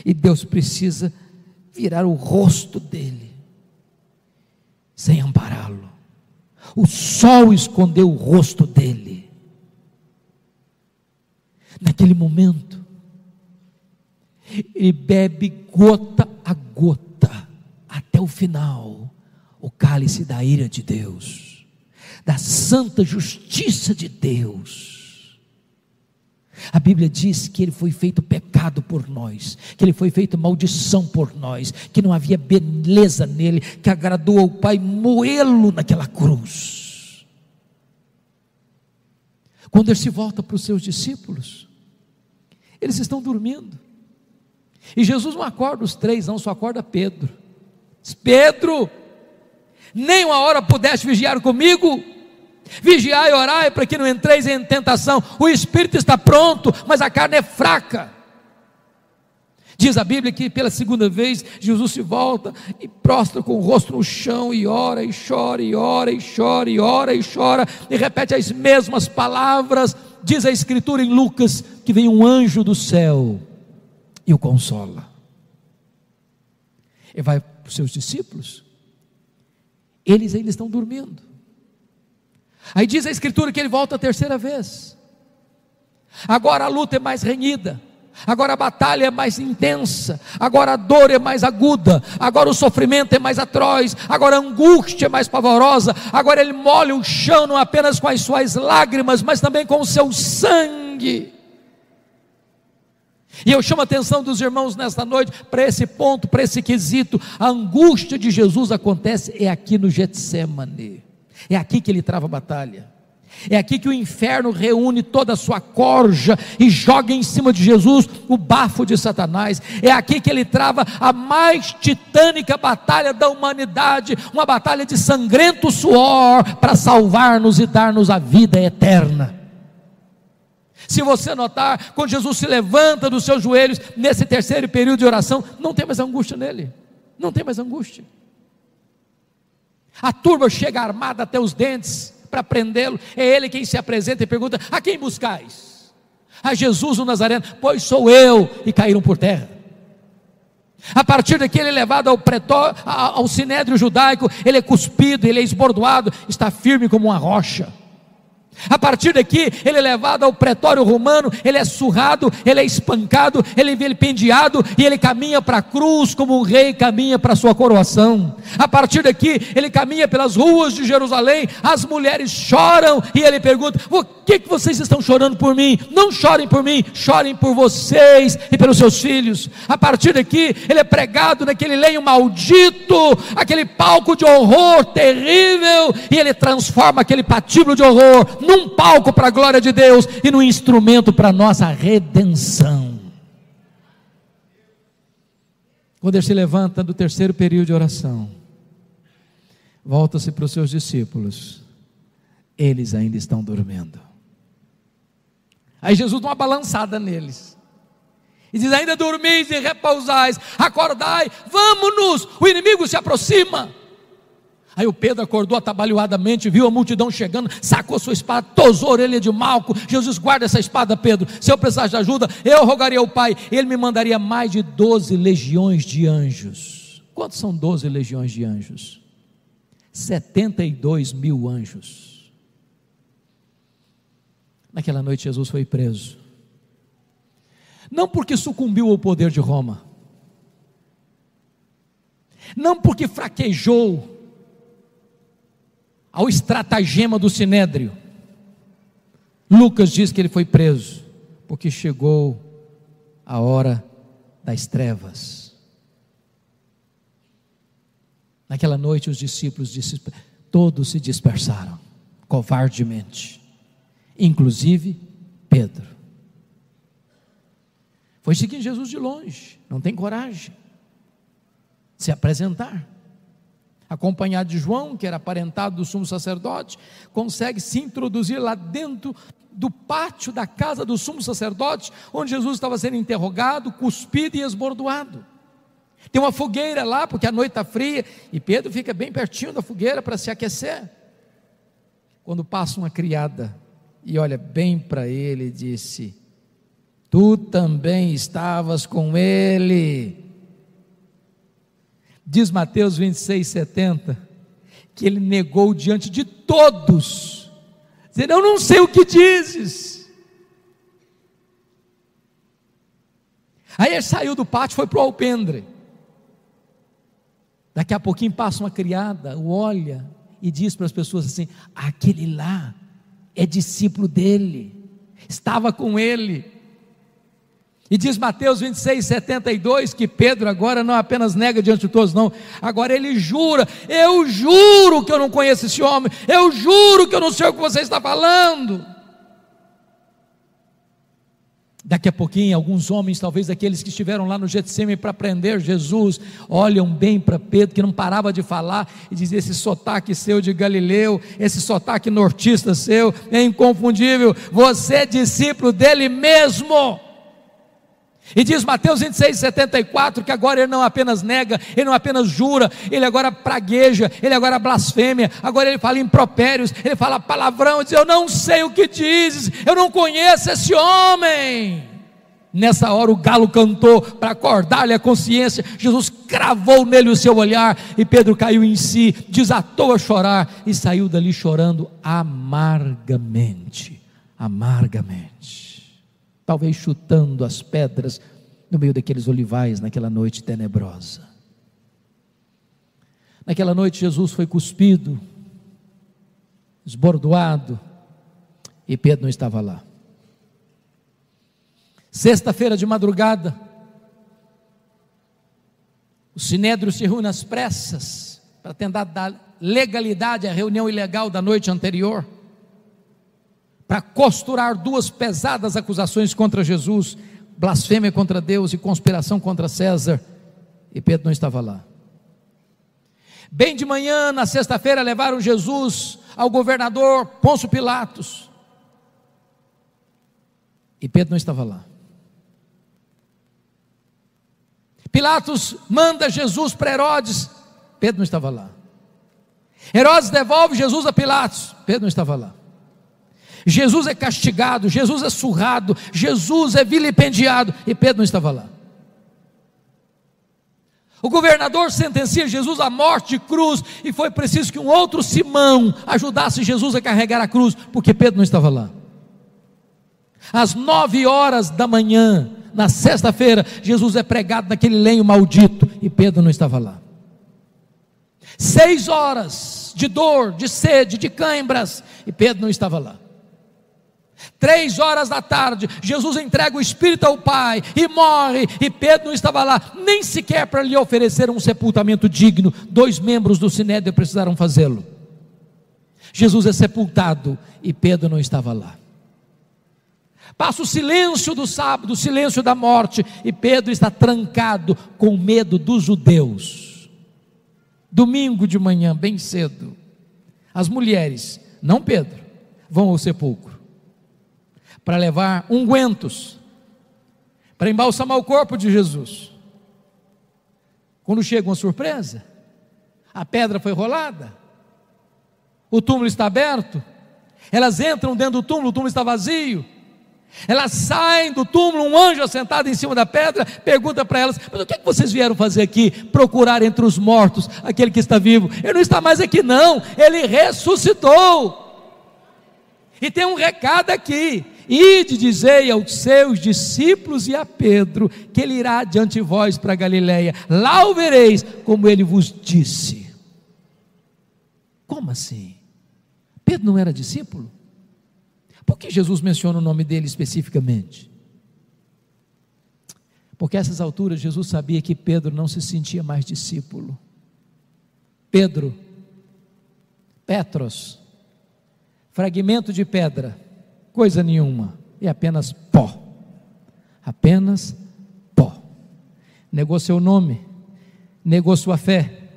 [SPEAKER 2] E Deus precisa virar o rosto dele, sem ampará-lo. O sol escondeu o rosto dele. Naquele momento, ele bebe gota a gota, até o final, o cálice da ira de Deus, da santa justiça de Deus. A Bíblia diz que ele foi feito pecado por nós, que ele foi feito maldição por nós, que não havia beleza nele, que agradou ao Pai moê-lo naquela cruz. Quando ele se volta para os seus discípulos, eles estão dormindo, e Jesus não acorda os 3, não, só acorda Pedro. Diz: Pedro, nem uma hora pudeste vigiar comigo? Vigiai e orai para que não entreis em tentação. O espírito está pronto, mas a carne é fraca. Diz a Bíblia que pela segunda vez Jesus se volta e prostra com o rosto no chão, e ora e chora, e ora e chora, e ora e chora, e repete as mesmas palavras. Diz a Escritura em Lucas que vem um anjo do céu e o consola. Ele vai para os seus discípulos, eles ainda estão dormindo. Aí diz a Escritura que ele volta a terceira vez. Agora a luta é mais renhida, agora a batalha é mais intensa, agora a dor é mais aguda, agora o sofrimento é mais atroz, agora a angústia é mais pavorosa, agora ele molha o chão não apenas com as suas lágrimas, mas também com o seu sangue. E eu chamo a atenção dos irmãos nesta noite para esse ponto, para esse quesito. A angústia de Jesus acontece aqui no Getsêmani. É aqui que ele trava a batalha. É aqui que o inferno reúne toda a sua corja e joga em cima de Jesus o bafo de Satanás. É aqui que ele trava a mais titânica batalha da humanidade, uma batalha de sangrento suor para salvar-nos e dar-nos a vida eterna. Se você notar, quando Jesus se levanta dos seus joelhos, nesse terceiro período de oração, não tem mais angústia nele, não tem mais angústia. A turma chega armada até os dentes para prendê-lo, é ele quem se apresenta e pergunta: a quem buscais? A Jesus o Nazareno. Pois sou eu. E caíram por terra. A partir daqui ele é levado ao sinédrio judaico, ele é cuspido, ele é esbordoado, está firme como uma rocha. A partir daqui, ele é levado ao pretório romano, ele é surrado, ele é espancado, ele é vilipendiado, e ele caminha para a cruz como um rei caminha para a sua coroação. A partir daqui, ele caminha pelas ruas de Jerusalém, as mulheres choram, e ele pergunta: o que vocês estão chorando por mim? Não chorem por mim, chorem por vocês e pelos seus filhos. A partir daqui, ele é pregado naquele lenho maldito, aquele palco de horror terrível, e ele transforma aquele patíbulo de horror num palco para a glória de Deus e num instrumento para a nossa redenção. Quando ele se levanta do terceiro período de oração, volta-se para os seus discípulos, eles ainda estão dormindo. Aí Jesus dá uma balançada neles e diz: ainda dormis e repousais, acordai, vamos-nos, o inimigo se aproxima. Aí o Pedro acordou atabalhoadamente, viu a multidão chegando, sacou sua espada, tosou a orelha de Malco. Jesus: guarda essa espada, Pedro, se eu precisar de ajuda, eu rogaria ao Pai, ele me mandaria mais de 12 legiões de anjos. Quantos são 12 legiões de anjos? 72 mil anjos. Naquela noite Jesus foi preso, não porque sucumbiu ao poder de Roma, não porque fraquejou ao estratagema do Sinédrio. Lucas diz que ele foi preso porque chegou a hora das trevas. Naquela noite os discípulos todos se dispersaram, covardemente, inclusive Pedro. Foi seguir Jesus de longe, não tem coragem de se apresentar. Acompanhado de João, que era aparentado do sumo sacerdote, consegue se introduzir lá dentro do pátio da casa do sumo sacerdote, onde Jesus estava sendo interrogado, cuspido e esbordoado. Tem uma fogueira lá, porque a noite está fria, e Pedro fica bem pertinho da fogueira para se aquecer. Quando passa uma criada e olha bem para ele e disse: tu também estavas com ele. Diz Mateus 26:70, que ele negou diante de todos, dizendo: eu não sei o que dizes. Aí ele saiu do pátio, foi para o alpendre. Daqui a pouquinho passa uma criada, olha e diz para as pessoas assim: aquele lá é discípulo dele, estava com ele. E diz Mateus 26:72 que Pedro agora não apenas nega diante de todos, não, agora ele jura: eu juro que eu não conheço esse homem, eu juro que eu não sei o que você está falando. Daqui a pouquinho, alguns homens, talvez aqueles que estiveram lá no Getsêmani para prender Jesus, olham bem para Pedro, que não parava de falar, e dizia: esse sotaque seu de Galileu, esse sotaque nortista seu, é inconfundível, você é discípulo dele mesmo. E diz Mateus 26:74 que agora ele não apenas nega, ele não apenas jura, ele agora pragueja, ele agora blasfêmia, agora ele fala impropérios, ele fala palavrão, diz: eu não sei o que dizes, eu não conheço esse homem. Nessa hora o galo cantou para acordar-lhe a consciência. Jesus cravou nele o seu olhar, e Pedro caiu em si, desatou a chorar, e saiu dali chorando amargamente, talvez chutando as pedras no meio daqueles olivais naquela noite tenebrosa. Naquela noite Jesus foi cuspido, esbordoado, e Pedro não estava lá. Sexta-feira de madrugada, o Sinédrio se reúne às pressas para tentar dar legalidade à reunião ilegal da noite anterior, para costurar duas pesadas acusações contra Jesus: blasfêmia contra Deus e conspiração contra César. E Pedro não estava lá. Bem de manhã, na sexta-feira, levaram Jesus ao governador Pôncio Pilatos, e Pedro não estava lá. Pilatos manda Jesus para Herodes, Pedro não estava lá. Herodes devolve Jesus a Pilatos, Pedro não estava lá. Jesus é castigado, Jesus é surrado, Jesus é vilipendiado, e Pedro não estava lá. O governador sentencia Jesus à morte de cruz, e foi preciso que um outro Simão ajudasse Jesus a carregar a cruz, porque Pedro não estava lá. Às 9 horas da manhã, na sexta-feira, Jesus é pregado naquele lenho maldito, e Pedro não estava lá. 6 horas de dor, de sede, de cãibras, e Pedro não estava lá. 3 horas da tarde, Jesus entrega o Espírito ao Pai e morre, e Pedro não estava lá, nem sequer para lhe oferecer um sepultamento digno. 2 membros do Sinédrio precisaram fazê-lo. Jesus é sepultado e Pedro não estava lá. Passa o silêncio do sábado, o silêncio da morte, e Pedro está trancado com medo dos judeus. Domingo de manhã, bem cedo, as mulheres, não Pedro, vão ao sepulcro para levar ungüentos, para embalsamar o corpo de Jesus. Quando chega uma surpresa, a pedra foi rolada, o túmulo está aberto, elas entram dentro do túmulo, o túmulo está vazio. Elas saem do túmulo, um anjo assentado em cima da pedra pergunta para elas: mas o que é que vocês vieram fazer aqui? Procurar entre os mortos aquele que está vivo. Ele não está mais aqui não, ele ressuscitou. E tem um recado aqui: ide, dizei aos seus discípulos e a Pedro que ele irá diante de vós para Galiléia, lá o vereis, como ele vos disse. Como assim? Pedro não era discípulo? Por que Jesus menciona o nome dele especificamente? Porque a essas alturas Jesus sabia que Pedro não se sentia mais discípulo. Pedro, Petros, fragmento de pedra, coisa nenhuma, é apenas pó. Apenas pó. Negou seu nome, negou sua fé,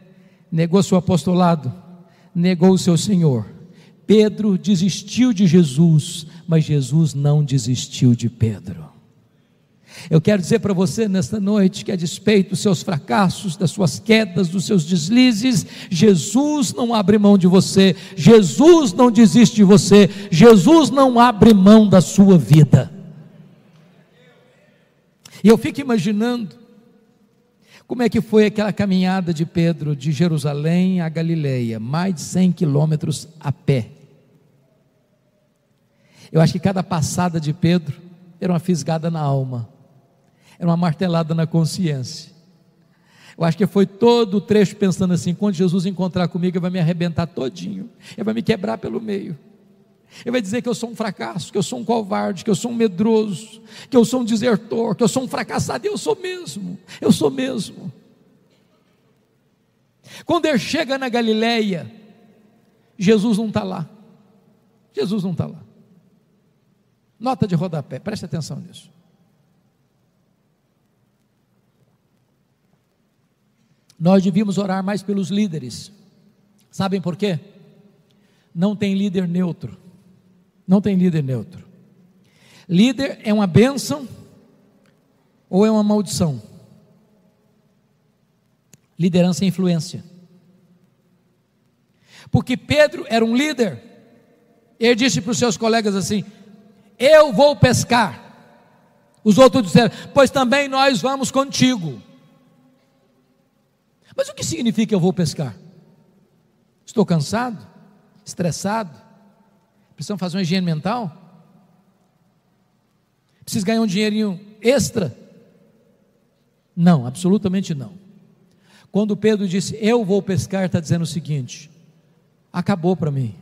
[SPEAKER 2] negou seu apostolado, negou o seu Senhor. Pedro desistiu de Jesus, mas Jesus não desistiu de Pedro. Eu quero dizer para você nesta noite que, a despeito dos seus fracassos, das suas quedas, dos seus deslizes, Jesus não abre mão de você, Jesus não desiste de você, Jesus não abre mão da sua vida. E eu fico imaginando como é que foi aquela caminhada de Pedro de Jerusalém a Galileia, mais de 100 quilômetros a pé. Eu acho que cada passada de Pedro era uma fisgada na alma, era uma martelada na consciência. Eu acho que foi todo o trecho pensando assim: quando Jesus encontrar comigo, ele vai me arrebentar todinho, ele vai me quebrar pelo meio, ele vai dizer que eu sou um fracasso, que eu sou um covarde, que eu sou um medroso, que eu sou um desertor, que eu sou um fracassado. E eu sou mesmo. Quando ele chega na Galileia, Jesus não está lá. Nota de rodapé, preste atenção nisso. Nós devíamos orar mais pelos líderes. Sabem por quê? Não tem líder neutro. Líder é uma bênção ou é uma maldição? Liderança é influência. Porque Pedro era um líder. Ele disse para os seus colegas assim: eu vou pescar. Os outros disseram: pois também nós vamos contigo. Mas o que significa eu vou pescar? Estou cansado? Estressado? Precisamos fazer uma higiene mental? Preciso ganhar um dinheirinho extra? Não, absolutamente não. Quando Pedro disse eu vou pescar, está dizendo o seguinte: acabou para mim,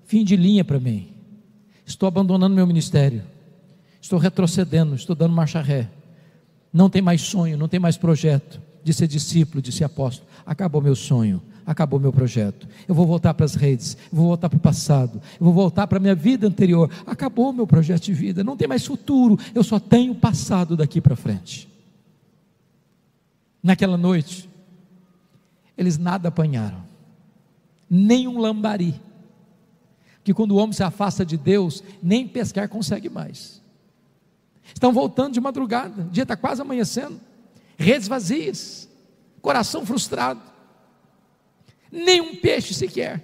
[SPEAKER 2] fim de linha para mim. Estou abandonando meu ministério, estou retrocedendo, estou dando marcha ré. Não tem mais sonho, não tem mais projeto de ser discípulo, de ser apóstolo. Acabou meu sonho, acabou meu projeto. Eu vou voltar para as redes, eu vou voltar para o passado, eu vou voltar para a minha vida anterior. Acabou meu projeto de vida, não tem mais futuro, eu só tenho passado daqui para frente. Naquela noite, eles nada apanharam, nem um lambari, que quando o homem se afasta de Deus, nem pescar consegue mais. Estão voltando de madrugada, o dia está quase amanhecendo, redes vazias, coração frustrado, nem um peixe sequer.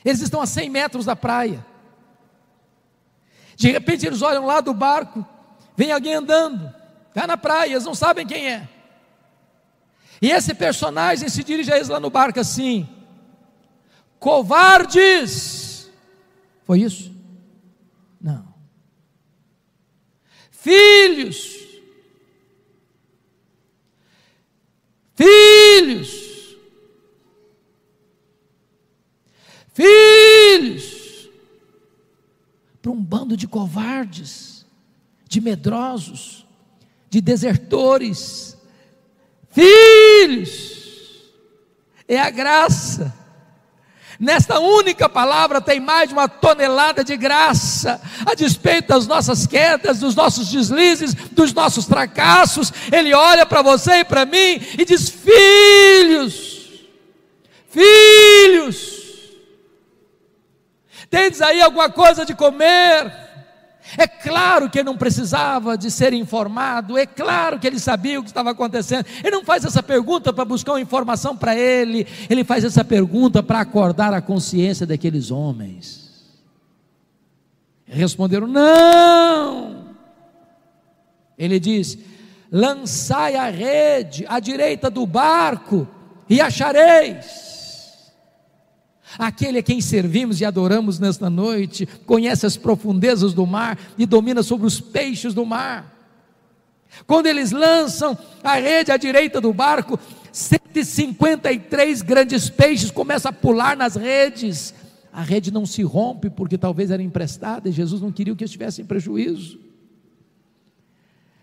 [SPEAKER 2] Eles estão a 100 metros da praia. De repente eles olham lá do barco, vem alguém andando, está na praia, eles não sabem quem é. E esse personagem se dirige a eles lá no barco assim: covardes. Foi isso? Não. Filhos. Filhos. Filhos. Para um bando de covardes, de medrosos, de desertores. Filhos. É a graça. Nesta única palavra tem mais de uma tonelada de graça, a despeito das nossas quedas, dos nossos deslizes, dos nossos fracassos. Ele olha para você e para mim e diz: filhos, filhos, tendes aí alguma coisa de comer? É claro que ele não precisava de ser informado, é claro que ele sabia o que estava acontecendo. Ele não faz essa pergunta para buscar uma informação para ele faz essa pergunta para acordar a consciência daqueles homens. Responderam: não. Ele diz: lançai a rede à direita do barco e achareis. Aquele a quem servimos e adoramos nesta noite conhece as profundezas do mar e domina sobre os peixes do mar. Quando eles lançam a rede à direita do barco, 153 grandes peixes começam a pular nas redes. A rede não se rompe porque talvez era emprestada e Jesus não queria que eles tivessem prejuízo.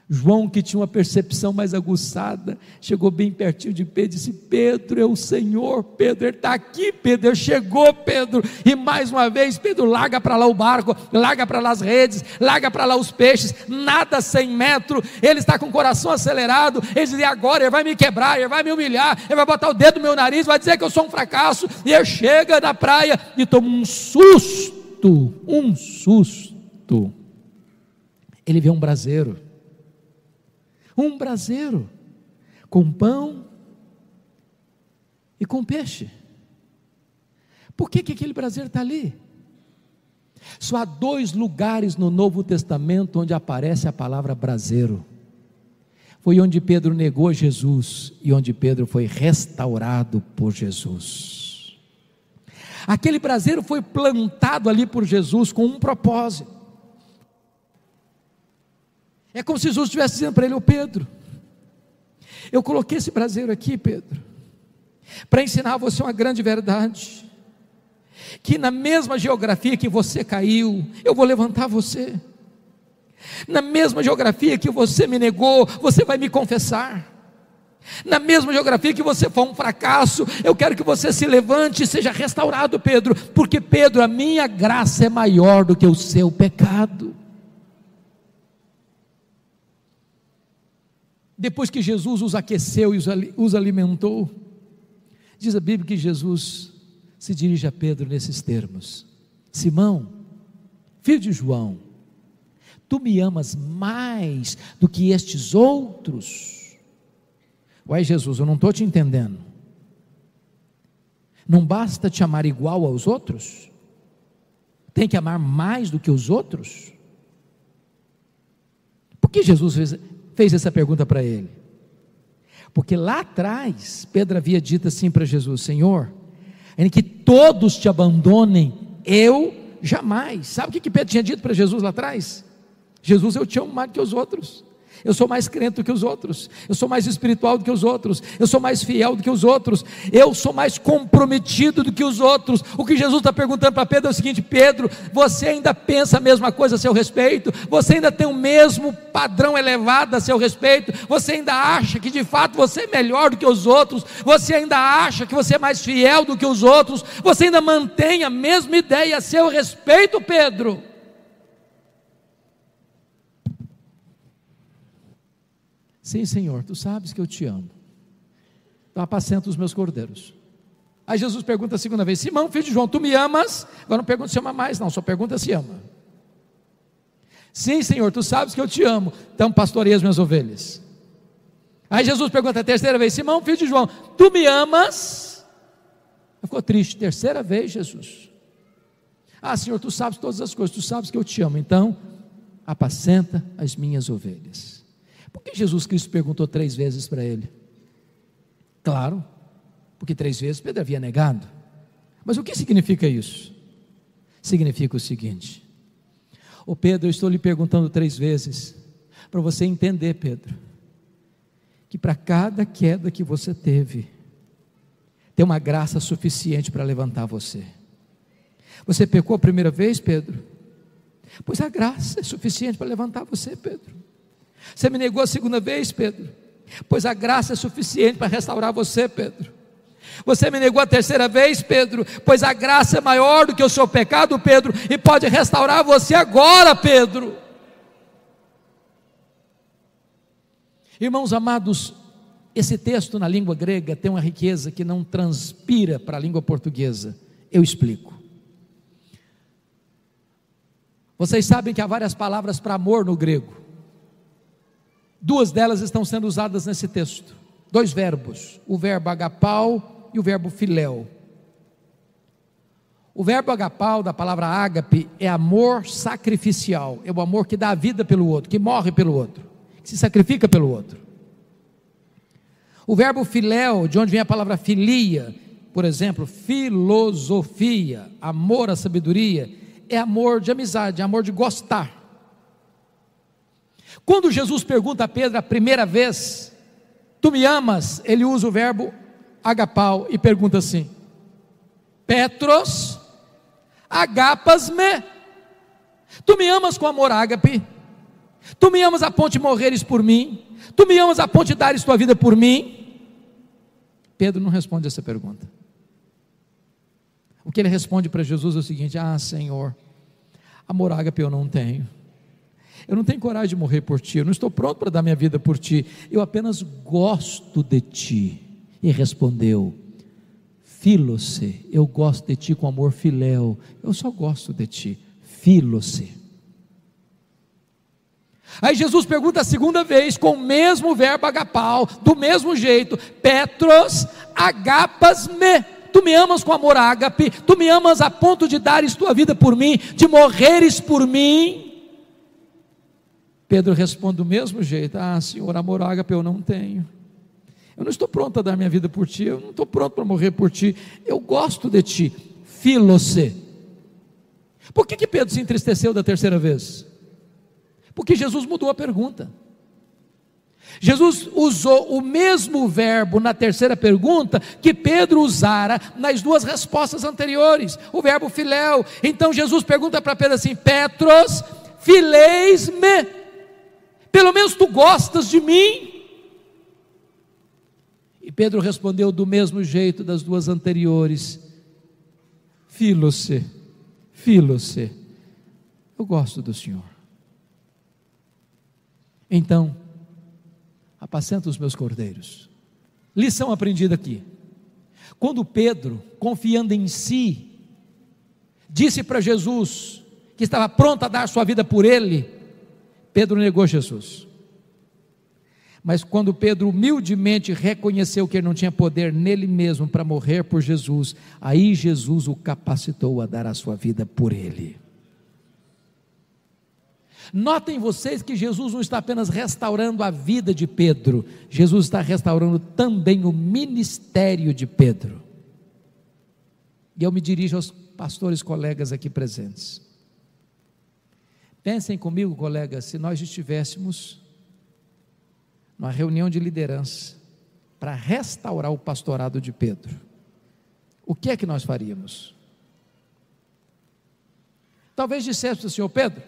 [SPEAKER 2] João, que tinha uma percepção mais aguçada, chegou bem pertinho de Pedro e disse: Pedro, é o Senhor. Pedro, ele está aqui, Pedro, ele chegou, Pedro. E mais uma vez Pedro larga para lá o barco, larga para lá as redes, larga para lá os peixes, nada 100 metros, ele está com o coração acelerado. Ele diz: e agora ele vai me quebrar, ele vai me humilhar, ele vai botar o dedo no meu nariz, vai dizer que eu sou um fracasso. E ele chega na praia e toma um susto. Ele vê um braseiro com pão e com peixe. Por que aquele braseiro está ali? Só há 2 lugares no Novo Testamento onde aparece a palavra braseiro. Foi onde Pedro negou Jesus e onde Pedro foi restaurado por Jesus. Aquele braseiro foi plantado ali por Jesus com um propósito. É como se Jesus estivesse dizendo para ele: ô Pedro, eu coloquei esse braseiro aqui, Pedro, para ensinar a você uma grande verdade, que na mesma geografia que você caiu, eu vou levantar você. Na mesma geografia que você me negou, você vai me confessar. Na mesma geografia que você foi um fracasso, eu quero que você se levante e seja restaurado, Pedro, porque Pedro, a minha graça é maior do que o seu pecado. Depois que Jesus os aqueceu e os alimentou, diz a Bíblia que Jesus se dirige a Pedro nesses termos: Simão, filho de João, tu me amas mais do que estes outros? Ué, Jesus, eu não estou te entendendo. Não basta te amar igual aos outros? Tem que amar mais do que os outros? Por que Jesus fez essa pergunta para ele? Porque lá atrás Pedro havia dito assim para Jesus: Senhor, em que todos te abandonem, eu jamais. Sabe o que Pedro tinha dito para Jesus lá atrás? Jesus, eu te amo mais do que os outros, eu sou mais crente do que os outros, eu sou mais espiritual do que os outros, eu sou mais fiel do que os outros, eu sou mais comprometido do que os outros. O que Jesus está perguntando para Pedro é o seguinte: Pedro, você ainda pensa a mesma coisa a seu respeito? Você ainda tem o mesmo padrão elevado a seu respeito? Você ainda acha que de fato você é melhor do que os outros? Você ainda acha que você é mais fiel do que os outros? Você ainda mantém a mesma ideia a seu respeito, Pedro? Sim, Senhor, tu sabes que eu te amo, então apacenta os meus cordeiros. Aí Jesus pergunta a segunda vez: Simão, filho de João, tu me amas? Agora não pergunta se ama mais, não, só pergunta se ama. Sim, Senhor, tu sabes que eu te amo, então pastoreia as minhas ovelhas. Aí Jesus pergunta a terceira vez: Simão, filho de João, tu me amas? Ficou triste. Terceira vez, Jesus: ah, Senhor, tu sabes todas as coisas, tu sabes que eu te amo, então apacenta as minhas ovelhas. Por que Jesus Cristo perguntou 3 vezes para ele? Claro, porque 3 vezes Pedro havia negado. Mas o que significa isso? Significa o seguinte: ô Pedro, eu estou lhe perguntando 3 vezes, para você entender, Pedro, que para cada queda que você teve, tem uma graça suficiente para levantar você. Você pecou a primeira vez, Pedro? Pois a graça é suficiente para levantar você, Pedro. Você me negou a segunda vez, Pedro? Pois a graça é suficiente para restaurar você, Pedro. Você me negou a terceira vez, Pedro? Pois a graça é maior do que o seu pecado, Pedro, e pode restaurar você agora, Pedro. Irmãos amados, esse texto na língua grega tem uma riqueza que não transpira para a língua portuguesa. Eu explico. Vocês sabem que há várias palavras para amor no grego. 2 delas estão sendo usadas nesse texto. 2 verbos, o verbo agapau e o verbo filéu. O verbo agapau, da palavra ágape, é amor sacrificial, é o amor que dá a vida pelo outro, que morre pelo outro, que se sacrifica pelo outro. O verbo filéu, de onde vem a palavra filia, por exemplo, filosofia, amor à sabedoria, é amor de amizade, amor de gostar. Quando Jesus pergunta a Pedro a primeira vez, tu me amas? Ele usa o verbo agapau e pergunta assim: Petros, agapas-me? Tu me amas com amor ágape? Tu me amas a ponto de morreres por mim? Tu me amas a ponto de dares tua vida por mim? Pedro não responde essa pergunta. O que ele responde para Jesus é o seguinte: ah, Senhor, amor ágape eu não tenho. Eu não tenho coragem de morrer por ti, eu não estou pronto para dar minha vida por ti, eu apenas gosto de ti. E respondeu: Filose, eu gosto de ti com amor filéu, eu só gosto de ti, Filose. Aí Jesus pergunta a segunda vez, com o mesmo verbo agapau, do mesmo jeito: Petros, agapas-me? Tu me amas com amor ágape? Tu me amas a ponto de dares tua vida por mim, de morreres por mim? Pedro responde do mesmo jeito: ah, Senhor, amor ágape eu não tenho. Eu não estou pronto a dar minha vida por ti, eu não estou pronto para morrer por ti, eu gosto de ti, Filose. Por que Pedro se entristeceu da terceira vez? Porque Jesus mudou a pergunta. Jesus usou o mesmo verbo na terceira pergunta que Pedro usara nas 2 respostas anteriores, o verbo filéu. Então Jesus pergunta para Pedro assim: Petros, fileis-me? Pelo menos tu gostas de mim? E Pedro respondeu do mesmo jeito das 2 anteriores: Filose, Filose, eu gosto do Senhor. Então, apacenta os meus cordeiros. Lição aprendida aqui: quando Pedro, confiando em si, disse para Jesus que estava pronto a dar sua vida por ele, Pedro negou Jesus. Mas quando Pedro humildemente reconheceu que ele não tinha poder nele mesmo para morrer por Jesus, aí Jesus o capacitou a dar a sua vida por ele. Notem vocês que Jesus não está apenas restaurando a vida de Pedro, Jesus está restaurando também o ministério de Pedro. E eu me dirijo aos pastores colegas aqui presentes. Pensem comigo, colegas, se nós estivéssemos numa reunião de liderança para restaurar o pastorado de Pedro, o que é que nós faríamos? Talvez dissesse ao senhor: Pedro,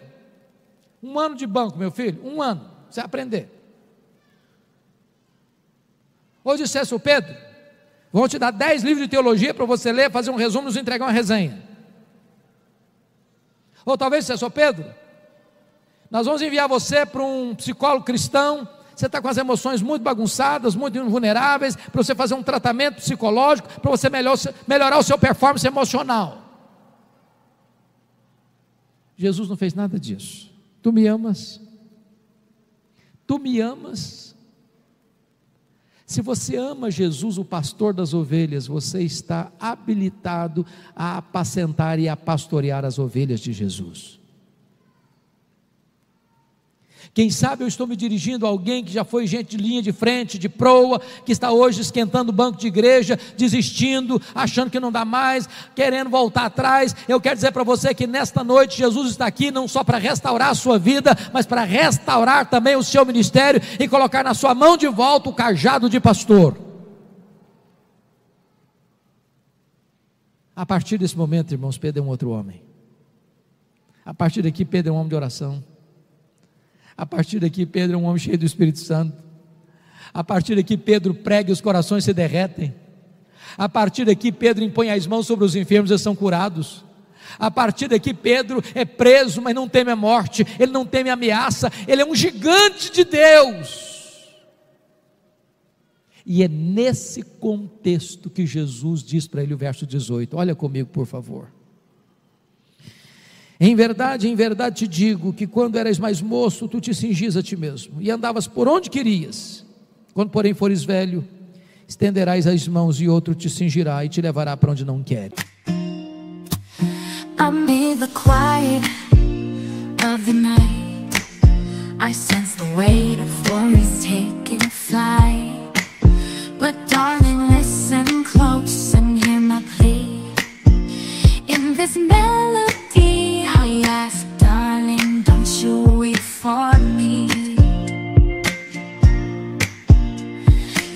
[SPEAKER 2] 1 ano de banco, meu filho, 1 ano, você vai aprender. Ou dissesse ao Pedro: vou te dar 10 livros de teologia para você ler, fazer um resumo e nos entregar uma resenha. Ou talvez dissesse ao Pedro: nós vamos enviar você para um psicólogo cristão, você está com as emoções muito bagunçadas, muito vulneráveis, para você fazer um tratamento psicológico, para você melhorar o seu performance emocional. Jesus não fez nada disso. Tu me amas? Tu me amas? Se você ama Jesus, o pastor das ovelhas, você está habilitado a apacentar e a pastorear as ovelhas de Jesus. Quem sabe eu estou me dirigindo a alguém que já foi gente de linha de frente, de proa, que está hoje esquentando o banco de igreja, desistindo, achando que não dá mais, querendo voltar atrás. Eu quero dizer para você que nesta noite Jesus está aqui não só para restaurar a sua vida, mas para restaurar também o seu ministério e colocar na sua mão de volta o cajado de pastor. A partir desse momento, irmãos, Pedro é um outro homem. A partir daqui, Pedro é um homem de oração. A partir daqui, Pedro é um homem cheio do Espírito Santo. A partir daqui, Pedro prega e os corações se derretem. A partir daqui, Pedro impõe as mãos sobre os enfermos e eles são curados. A partir daqui, Pedro é preso, mas não teme a morte, ele não teme a ameaça, ele é um gigante de Deus. E é nesse contexto que Jesus diz para ele o verso 18, olha comigo por favor. Em verdade te digo, que quando eras mais moço, tu te cingias a ti mesmo, e andavas por onde querias. Quando porém fores velho, estenderás as mãos, e outro te cingirá, e te levará para onde não queres.
[SPEAKER 3] Amid the quiet of the night, I sense the weight of worries taking flight. But darling, listen close and hear my plea. In this melody I ask, darling, don't you weep for me.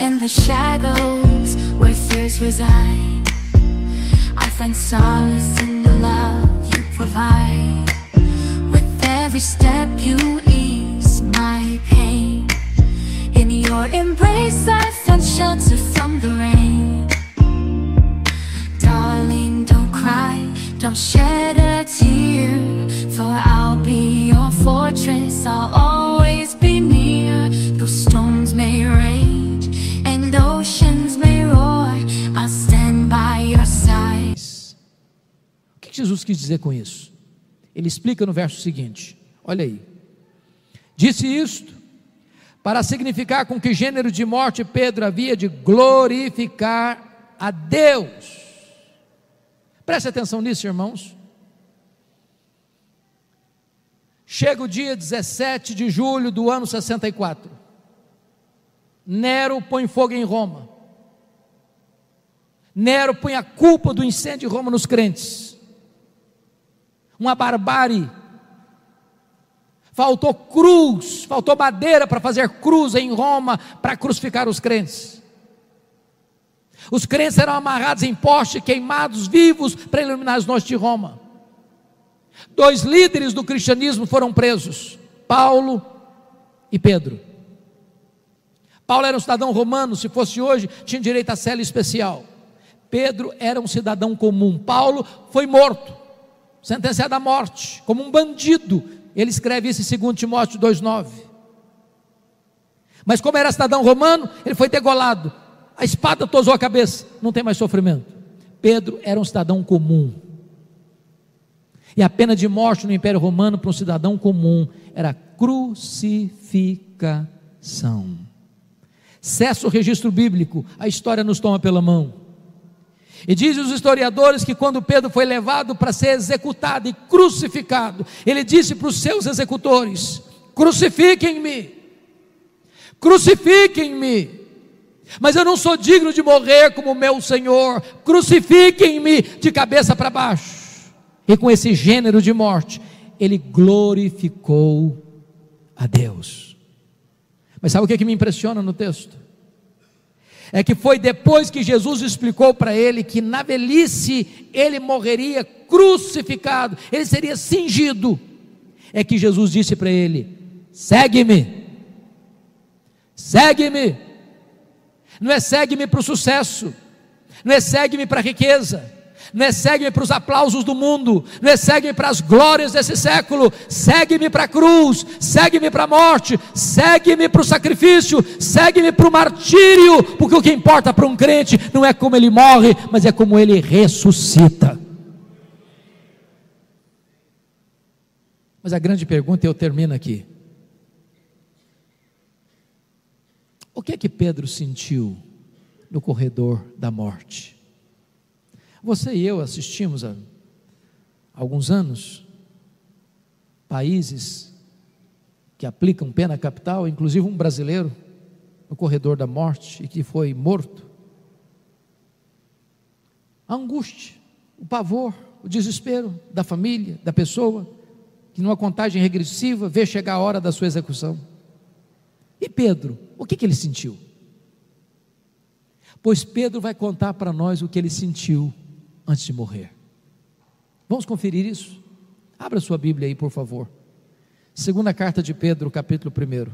[SPEAKER 3] In the shadows where fears reside, I find solace in the love you provide. With every step you ease my pain. In your embrace I found shelter from the rain. Darling, don't cry, don't shed a tear, for I'll be your fortress, I'll always be near. Though storms may rage and oceans may roar, I'll stand by your side.
[SPEAKER 2] O que Jesus quis dizer com isso? Ele explica no verso seguinte, olha aí. Disse isto para significar com que gênero de morte Pedro havia de glorificar a Deus. Preste atenção nisso, irmãos. Chega o dia 17 de julho do ano 64. Nero põe fogo em Roma. Nero põe a culpa do incêndio de Roma nos crentes. Uma barbárie. Faltou cruz, faltou madeira para fazer cruz em Roma, para crucificar os crentes. Os crentes eram amarrados em poste, queimados vivos para iluminar as noites de Roma. 2 líderes do cristianismo foram presos, Paulo e Pedro. Paulo era um cidadão romano, se fosse hoje, tinha direito a cela especial. Pedro era um cidadão comum. Paulo foi morto, sentenciado à morte, como um bandido. Ele escreve isso em 2 Timóteo 2,9. Mas como era cidadão romano, ele foi degolado. A espada tosou a cabeça, não tem mais sofrimento. Pedro era um cidadão comum. E a pena de morte no Império Romano para um cidadão comum era crucificação. Cessa o registro bíblico, a história nos toma pela mão. E dizem os historiadores que quando Pedro foi levado para ser executado e crucificado, ele disse para os seus executores: crucifiquem-me, crucifiquem-me, mas eu não sou digno de morrer como meu Senhor, crucifiquem-me de cabeça para baixo. E com esse gênero de morte, ele glorificou a Deus. Mas sabe o que me impressiona no texto? É que foi depois que Jesus explicou para ele que na velhice ele morreria crucificado, ele seria cingido, é que Jesus disse para ele: segue-me, segue-me. Não é segue-me para o sucesso, não é segue-me para a riqueza, não é segue-me para os aplausos do mundo, não é segue-me para as glórias desse século, segue-me para a cruz, segue-me para a morte, segue-me para o sacrifício, segue-me para o martírio, porque o que importa para um crente não é como ele morre, mas é como ele ressuscita. Mas a grande pergunta, e eu termino aqui: o que é que Pedro sentiu no corredor da morte? Você e eu assistimos há alguns anos países que aplicam pena capital, inclusive um brasileiro, no corredor da morte, e que foi morto. A angústia, o pavor, o desespero da família, da pessoa, que numa contagem regressiva vê chegar a hora da sua execução. E Pedro, o que ele sentiu? Pois Pedro vai contar para nós o que ele sentiu antes de morrer. Vamos conferir isso? Abra sua Bíblia aí, por favor. Segunda carta de Pedro, capítulo 1.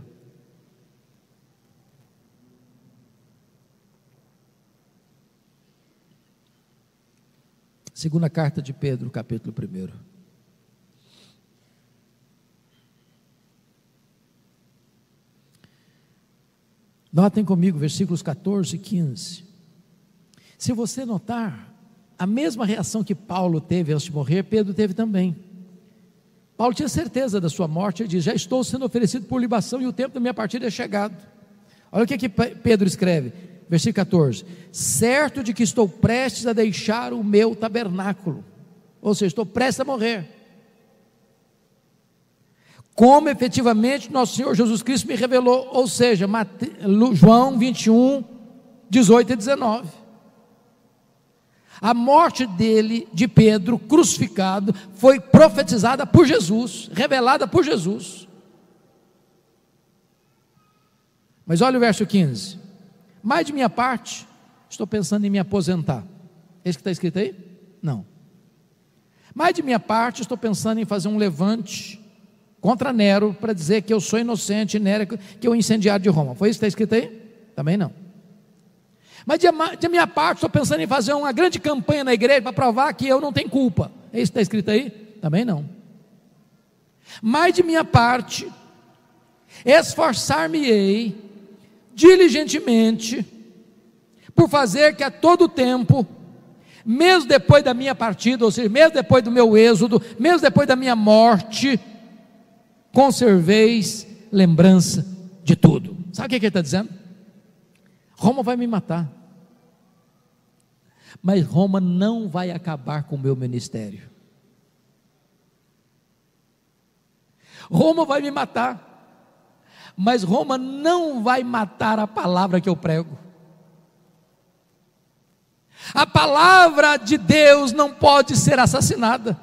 [SPEAKER 2] Segunda carta de Pedro, capítulo 1. Notem comigo, versículos 14 e 15. Se você notar, a mesma reação que Paulo teve antes de morrer, Pedro teve também. Paulo tinha certeza da sua morte, ele diz: já estou sendo oferecido por libação e o tempo da minha partida é chegado. Olha o que Pedro escreve, versículo 14: certo de que estou prestes a deixar o meu tabernáculo, ou seja, estou prestes a morrer, como efetivamente nosso Senhor Jesus Cristo me revelou, ou seja, João 21, 18 e 19. A morte dele, de Pedro, crucificado, foi profetizada por Jesus, revelada por Jesus. Mas olha o verso 15: mas de minha parte, estou pensando em me aposentar. É isso que está escrito aí? Não. Mas de minha parte, estou pensando em fazer um levante contra Nero, para dizer que eu sou inocente, Nero, que eu incendiário de Roma. Foi isso que está escrito aí? Também não. Mas de minha parte, estou pensando em fazer uma grande campanha na igreja, para provar que eu não tenho culpa. É isso que está escrito aí? Também não. Mas de minha parte, esforçar-me-ei diligentemente, por fazer que a todo tempo, mesmo depois da minha partida, ou seja, mesmo depois do meu êxodo, mesmo depois da minha morte, conserveis lembrança de tudo. Sabe o que ele está dizendo? Roma vai me matar, mas Roma não vai acabar com o meu ministério. Roma vai me matar, mas Roma não vai matar a palavra que eu prego. A palavra de Deus não pode ser assassinada.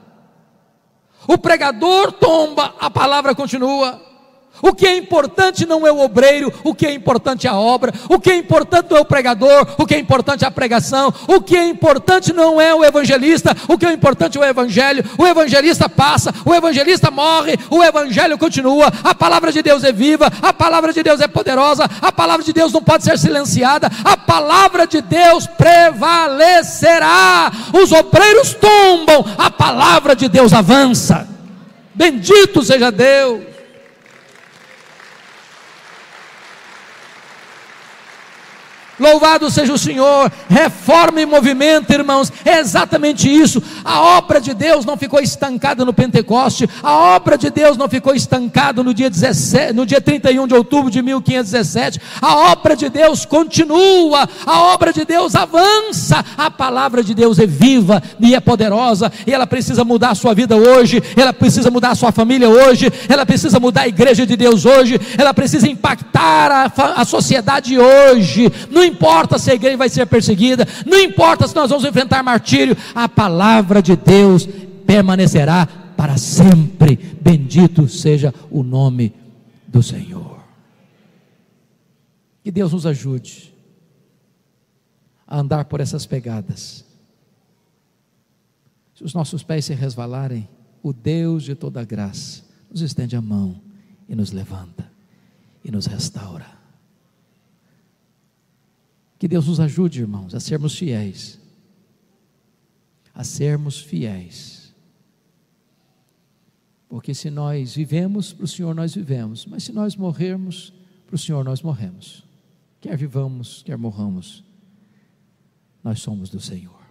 [SPEAKER 2] O pregador tomba, a palavra continua. O que é importante não é o obreiro, o que é importante é a obra. O que é importante não é o pregador, o que é importante é a pregação. O que é importante não é o evangelista, o que é importante é o evangelho. O evangelista passa, o evangelista morre, o evangelho continua. A palavra de Deus é viva, a palavra de Deus é poderosa, a palavra de Deus não pode ser silenciada, a palavra de Deus prevalecerá. Os obreiros tombam, a palavra de Deus avança. Bendito seja Deus. Louvado seja o Senhor. Reforma e movimento, irmãos, é exatamente isso. A obra de Deus não ficou estancada no Pentecoste. A obra de Deus não ficou estancada no dia 31 de outubro de 1517. A obra de Deus continua, a obra de Deus avança. A palavra de Deus é viva e é poderosa, e ela precisa mudar a sua vida hoje, ela precisa mudar a sua família hoje, ela precisa mudar a igreja de Deus hoje, ela precisa impactar a sociedade hoje. Não importa se a igreja vai ser perseguida, não importa se nós vamos enfrentar martírio, a palavra de Deus permanecerá para sempre. Bendito seja o nome do Senhor. Que Deus nos ajude a andar por essas pegadas. Se os nossos pés se resvalarem, o Deus de toda graça nos estende a mão e nos levanta e nos restaura. Que Deus nos ajude, irmãos, a sermos fiéis. A sermos fiéis. Porque se nós vivemos, para o Senhor nós vivemos. Mas se nós morrermos, para o Senhor nós morremos. Quer vivamos, quer morramos, nós somos do Senhor.